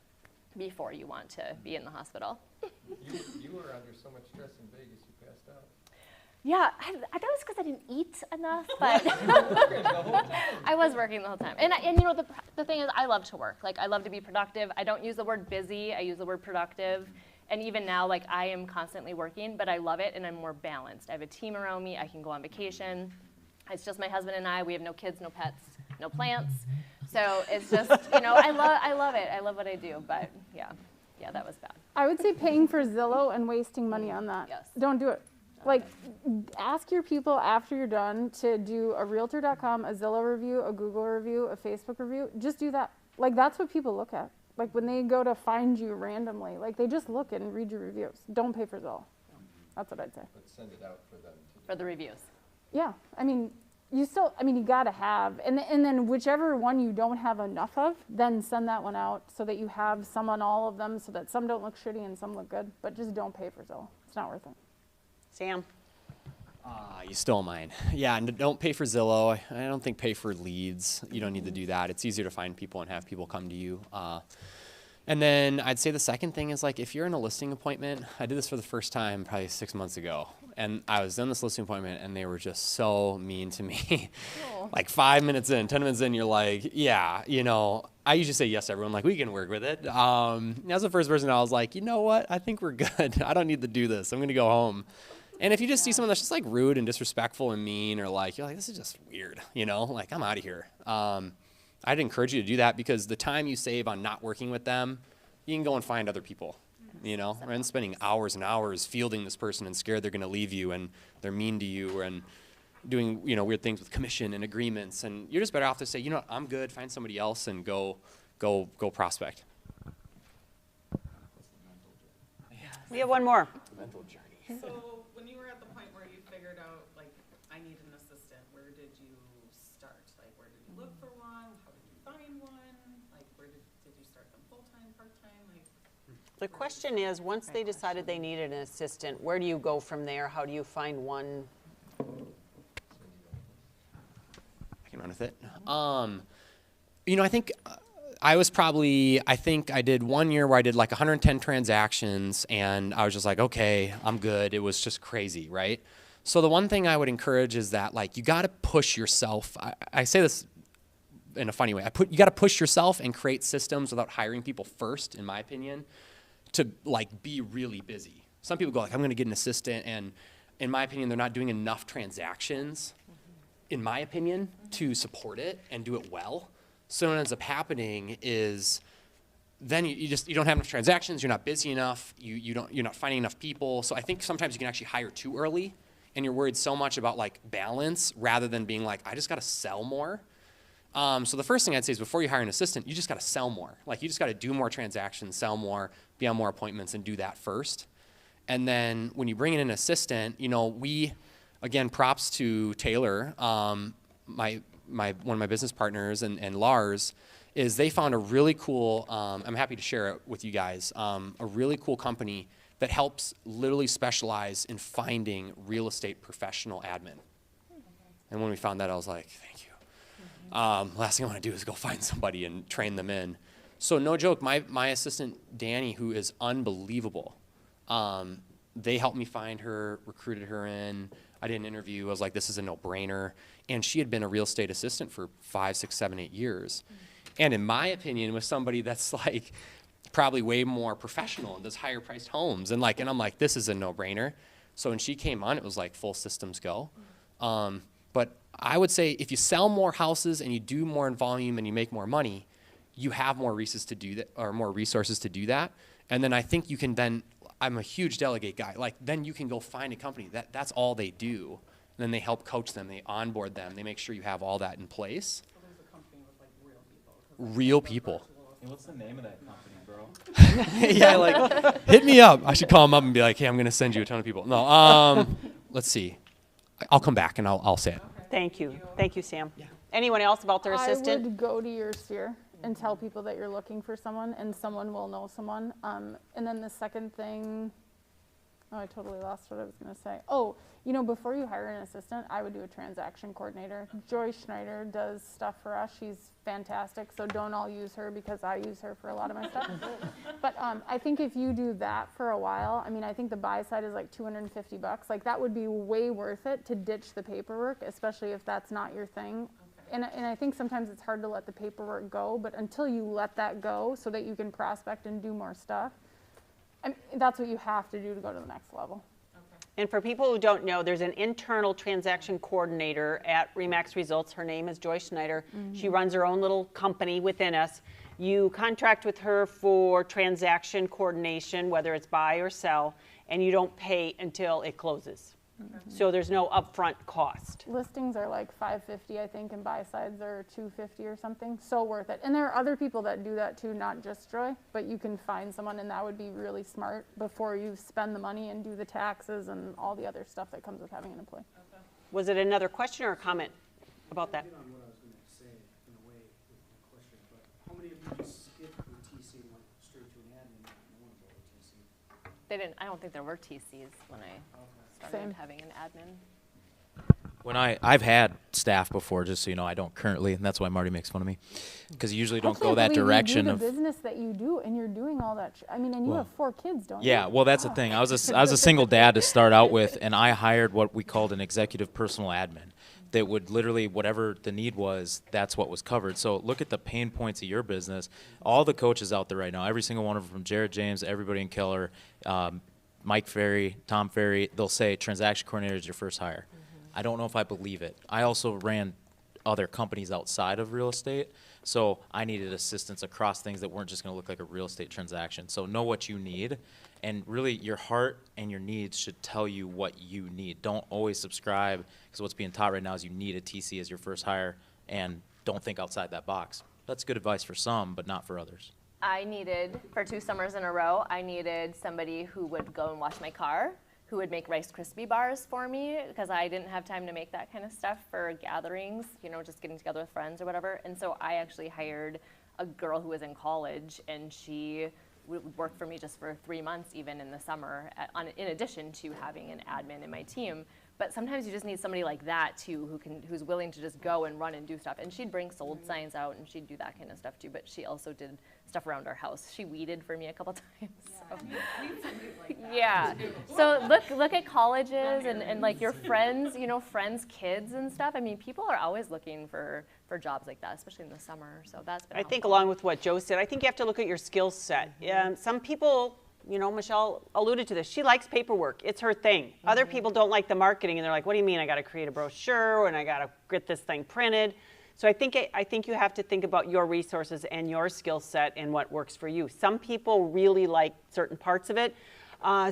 before you want to be in the hospital. You were under so much stress in Vegas, you passed out. Yeah, I thought it was because I didn't eat enough, but I was working the whole time. And the thing is, I love to work. Like I love to be productive. I don't use the word busy. I use the word productive. And even now, like I am constantly working, but I love it and I'm more balanced. I have a team around me. I can go on vacation. It's just my husband and I. We have no kids, no pets, no plants. So it's just, I love it. I love what I do. But yeah, that was bad. I would say paying for Zillow and wasting money on that. Yes. Don't do it. Like, ask your people after you're done to do a Realtor.com, a Zillow review, a Google review, a Facebook review. Just do that. Like, that's what people look at. Like, when they go to find you randomly, like, they just look and read your reviews. Don't pay for Zillow. That's what I'd say. But send it out for them to For the reviews. Yeah. You gotta have, and then whichever one you don't have enough of, then send that one out so that you have some on all of them so that some don't look shitty and some look good. But just don't pay for Zillow. It's not worth it. Sam? You stole mine. Yeah, and don't pay for Zillow. I don't think pay for leads. You don't need to do that. It's easier to find people and have people come to you. And then I'd say the second thing is like if you're in a listing appointment, I did this for the first time probably 6 months ago. And I was in this listing appointment and they were just so mean to me. Like 5 minutes in, 10 minutes in, you're like, yeah, you know, I usually say yes to everyone, like we can work with it. As the first person, I was like, you know what? I think we're good. I don't need to do this. I'm going to go home. And if you just see someone that's just like rude and disrespectful and mean, or like, you're like, this is just weird, you know, like I'm out of here. I'd encourage you to do that because the time you save on not working with them, you can go and find other people, you know, rather than spending hours and hours fielding this person and scared they're going to leave you and they're mean to you and doing, you know, weird things with commission and agreements. And you're just better off to say, you know what, I'm good, find somebody else and go prospect. We have one more. Mental journey. So when you were at the point where you figured out, like, I need an assistant, where did you start? Like, where did you look for one? How did you find one? Like, where did you start them full-time, part-time? Like, The question is, once they decided they needed an assistant, where do you go from there? How do you find one? I can run with it. You know, I think I think I did 1 year where I did like 110 transactions and I was just like, okay, I'm good. It was just crazy, right? So the one thing I would encourage is that like, you got to push yourself. I say this in a funny way. You got to push yourself and create systems without hiring people first, in my opinion, to like be really busy. Some people go like, I'm going to get an assistant. And in my opinion, they're not doing enough transactions, in my opinion, to support it and do it well. So what ends up happening is then you don't have enough transactions, you're not busy enough, you're not finding enough people. So I think sometimes you can actually hire too early and you're worried so much about like balance rather than being like, I just gotta sell more. So the first thing I'd say is before you hire an assistant, you just gotta sell more. Like you just gotta do more transactions, sell more, be on more appointments and do that first. And then when you bring in an assistant, you know, again, props to Taylor, one of my business partners and Lars, is they found a really cool, I'm happy to share it with you guys, a really cool company that helps literally specialize in finding real estate professional admin. And when we found that, I was like, thank you. Last thing I want to do is go find somebody and train them in. So no joke, my assistant, Danny, who is unbelievable, they helped me find her, recruited her in. I did an interview. I was like, this is a no-brainer. And she had been a real estate assistant for 5, 6, 7, 8 years. And in my opinion, was somebody that's like probably way more professional and does higher priced homes. And I'm like, this is a no-brainer. So when she came on, it was like full systems go. But I would say if you sell more houses and you do more in volume and you make more money, you have more resources to do that, or more resources to do that. And then I think you can then, I'm a huge delegate guy. Like then you can go find a company that's all they do. And then they help coach them, they onboard them, they make sure you have all that in place. so there's a company with like real people. Real people. Hey, what's the name of that company, bro? Yeah, like hit me up. I should call them up and be like, hey, I'm gonna send you a ton of people. No, let's see. I'll come back and I'll say it. Thank you. Thank you, Sam. Yeah. Anyone else about their I assistant? would go to your sphere and tell people that you're looking for someone, and someone will know someone. And then the second thing, oh, I totally lost what I was going to say. Oh, you know, before you hire an assistant, I would do a transaction coordinator. Joy Schneider does stuff for us. She's fantastic, so don't all use her because I use her for a lot of my stuff. But I think if you do that for a while, I mean, I think the buy side is like $250. Like that would be way worth it to ditch the paperwork, especially if that's not your thing. And I think sometimes it's hard to let the paperwork go, but until you let that go so that you can prospect and do more stuff, I mean, that's what you have to do to go to the next level. And for people who don't know, there's an internal transaction coordinator at RE/MAX Results. Her name is Joy Schneider. She runs her own little company within us. You contract with her for transaction coordination, whether it's buy or sell, and you don't pay until it closes. So there's no upfront cost. Listings are like $550, I think, and buy sides are $250 or something. So worth it. And there are other people that do that too, not just Joy, but you can find someone, and that would be really smart before you spend the money and do the taxes and all the other stuff that comes with having an employee. Was it another question or a comment about that? Hit on what I was gonna say in a way with my question, but how many of you just skipped the TC and went straight to an admin, not knowing about the TC? They didn't. I don't think there were TCs when I started Same. having an admin. When I've had staff before, just so you know, I don't currently, and that's why Marty makes fun of me, because you usually don't go that direction You of. do the business that you do, and you're doing all that. I mean, and you Well, have 4 kids, don't you? Yeah, well, that's the thing. I was a single dad to start out with, and I hired what we called an executive personal admin that would literally, whatever the need was, that's what was covered. So look at the pain points of your business. All the coaches out there right now, every single one of them, from Jared James, everybody in Keller, Mike Ferry, Tom Ferry, they'll say transaction coordinator is your first hire. I don't know if I believe it. I also ran other companies outside of real estate, so I needed assistance across things that weren't just going to look like a real estate transaction. So know what you need, and really your heart and your needs should tell you what you need. Don't always subscribe, because what's being taught right now is you need a TC as your first hire, and don't think outside that box. That's good advice for some, but not for others. I needed, for 2 summers in a row, I needed somebody who would go and wash my car, who would make Rice Krispie bars for me, because I didn't have time to make that kind of stuff for gatherings, you know, just getting together with friends or whatever. And so I actually hired a girl who was in college, and she would work for me just for 3 months, even in the summer, in addition to having an admin in my team. But sometimes you just need somebody like that too, who's willing to just go and run and do stuff. And she'd bring sold signs out, and she'd do that kind of stuff too. But she also did stuff around our house. She weeded for me a couple times. So. Yeah. So look at colleges and like your friends, you know, friends' kids and stuff. I mean, people are always looking for jobs like that, especially in the summer. So that's been I think helpful. along with what Joe said, I think you have to look at your skill set. Some people, you know, Michelle alluded to this. She likes paperwork. It's her thing. Other people don't like the marketing, and they're like, what do you mean I got to create a brochure and I got to get this thing printed? So I think you have to think about your resources and your skill set and what works for you. Some people really like certain parts of it.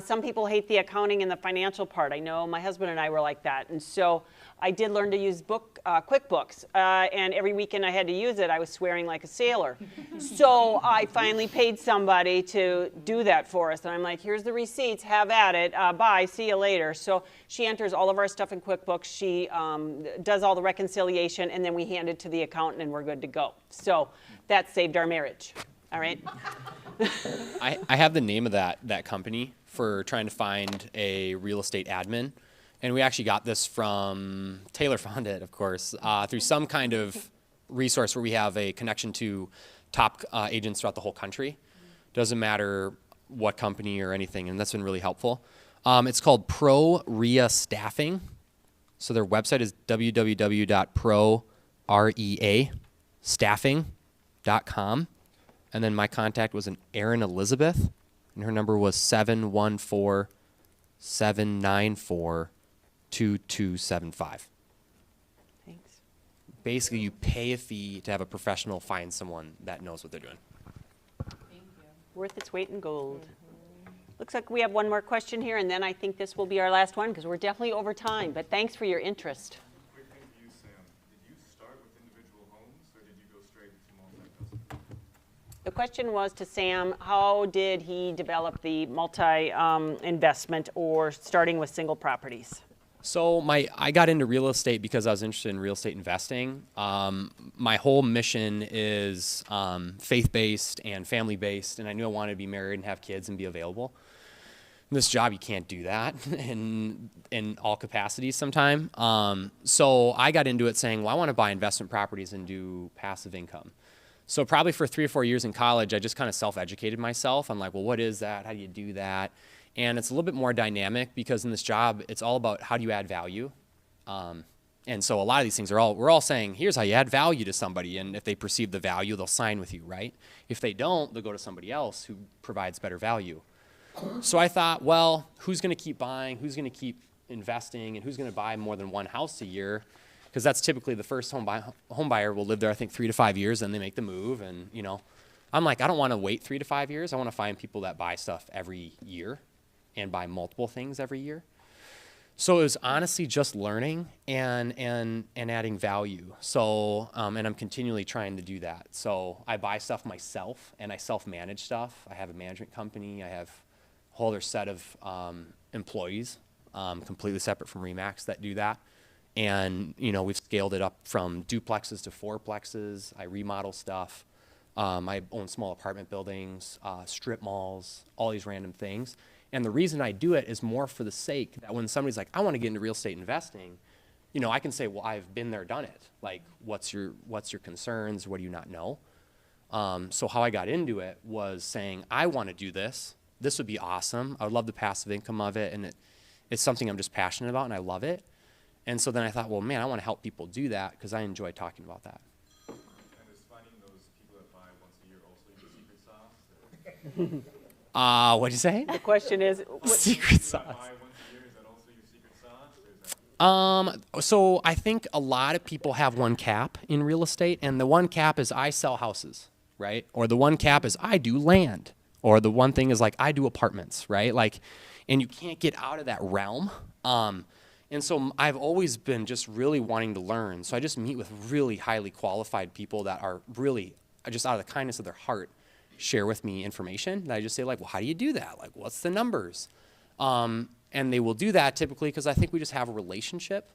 Some people hate the accounting and the financial part. I know my husband and I were like that. And so I did learn to use QuickBooks. And every weekend I had to use it, I was swearing like a sailor. So I finally paid somebody to do that for us. And I'm like, here's the receipts, have at it, bye, see you later. So she enters all of our stuff in QuickBooks. She does all the reconciliation, and then we hand it to the accountant, and we're good to go. So that saved our marriage. All right? I have the name of that company for trying to find a real estate admin. And we actually got this from, Taylor found it, of course, through some kind of resource where we have a connection to top agents throughout the whole country. Doesn't matter what company or anything, and that's been really helpful. It's called Pro REA Staffing. So their website is www.proreastaffing.com. And then my contact was an Erin Elizabeth, and her number was 714-794-2275. Thanks. Basically, you pay a fee to have a professional find someone that knows what they're doing. Worth its weight in gold. Looks like we have one more question here, and then I think this will be our last one, because we're definitely over time. But thanks for your interest. Quick thing for you, Sam. Did you start with individual homes, or did you go straight into multi-custom? The question was to Sam, how did he develop the multi-investment or starting with single properties? So I got into real estate because I was interested in real estate investing. My whole mission is faith-based and family-based, and I knew I wanted to be married and have kids and be available. In this job, you can't do that in all capacities sometime. So I got into it saying, well, I want to buy investment properties and do passive income. So probably for 3 or 4 years in college, I just kind of self-educated myself. I'm like, well, what is that? How do you do that? And it's a little bit more dynamic because in this job, it's all about how do you add value. And so a lot of these things we're all saying, here's how you add value to somebody. And if they perceive the value, they'll sign with you, right? If they don't, they'll go to somebody else who provides better value. So I thought, well, who's going to keep buying? Who's going to keep investing? And who's going to buy more than one house a year? Because that's typically the first home buyer will live there, I think, 3 to 5 years, and they make the move. And, you know, I'm like, I don't want to wait 3 to 5 years. I want to find people that buy stuff every year and buy multiple things every year. So it was honestly just learning and adding value. So, and I'm continually trying to do that. So I buy stuff myself, and I self-manage stuff. I have a management company. I have a whole other set of employees, completely separate from RE/MAX, that do that. And, you know, we've scaled it up from duplexes to fourplexes. I remodel stuff. I own small apartment buildings, strip malls, all these random things. And the reason I do it is more for the sake that when somebody's like, I want to get into real estate investing, you know, I can say, well, I've been there, done it. Like, what's your concerns? What do you not know? So how I got into it was saying, I want to do this. This would be awesome. I would love the passive income of it, and it's something I'm just passionate about, and I love it. And so then I thought, well, man, I want to help people do that because I enjoy talking about that. And is finding those people that buy once a year also your secret sauce? What'd you say? The question is, Secret People that sauce. buy once a year, is that also your secret sauce? Or is that So I think a lot of people have one cap in real estate, and the one cap is I sell houses, right? Or the one cap is I do land. Or the one thing is like I do apartments, right? Like, and you can't get out of that realm. And so I've always been just really wanting to learn. So I just meet with really highly qualified people that are really, just out of the kindness of their heart, share with me information. And I just say like, well, how do you do that? Like, what's the numbers? And they will do that typically because I think we just have a relationship.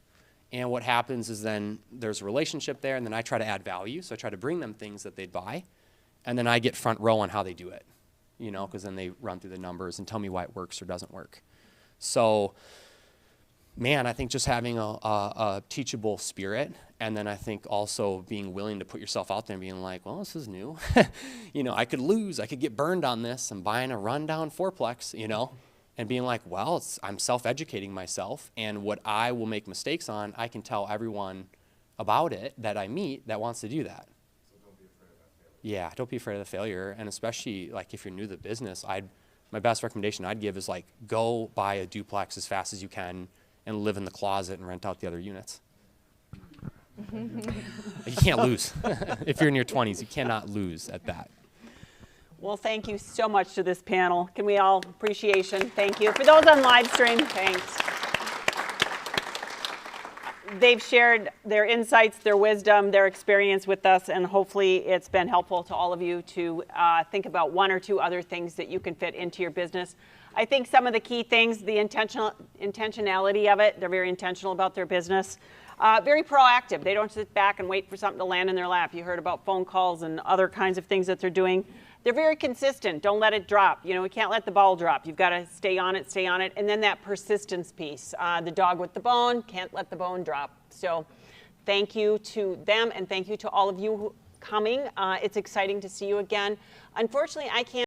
And what happens is then there's a relationship there, and then I try to add value. So I try to bring them things that they'd buy. And then I get front row on how they do it, you know, because then they run through the numbers and tell me why it works or doesn't work. So, man, I think just having a teachable spirit, and then I think also being willing to put yourself out there and being like, well, this is new. You know, I could lose. I could get burned on this. I'm buying a rundown fourplex, you know, and being like, well, I'm self-educating myself, and what I will make mistakes on, I can tell everyone about it that I meet that wants to do that. So don't be afraid of that failure. Yeah, don't be afraid of the failure, and especially like if you're new to the business, my best recommendation I'd give is like go buy a duplex as fast as you can and live in the closet and rent out the other units. You can't lose. If you're in your 20s, you cannot lose at that. well, thank you so much to this panel. Can we all appreciation? Thank you. For those on live stream, thanks. They've shared their insights, their wisdom, their experience with us, and hopefully it's been helpful to all of you to think about one or two other things that you can fit into your business. I think some of the key things, the intentionality of it, they're very intentional about their business. Very proactive. They don't sit back and wait for something to land in their lap. You heard about phone calls and other kinds of things that they're doing. They're very consistent. Don't let it drop. You know, we can't let the ball drop. You've got to stay on it. And then that persistence piece. The dog with the bone, can't let the bone drop. So thank you to them, and thank you to all of you coming. It's exciting to see you again. Unfortunately, I can't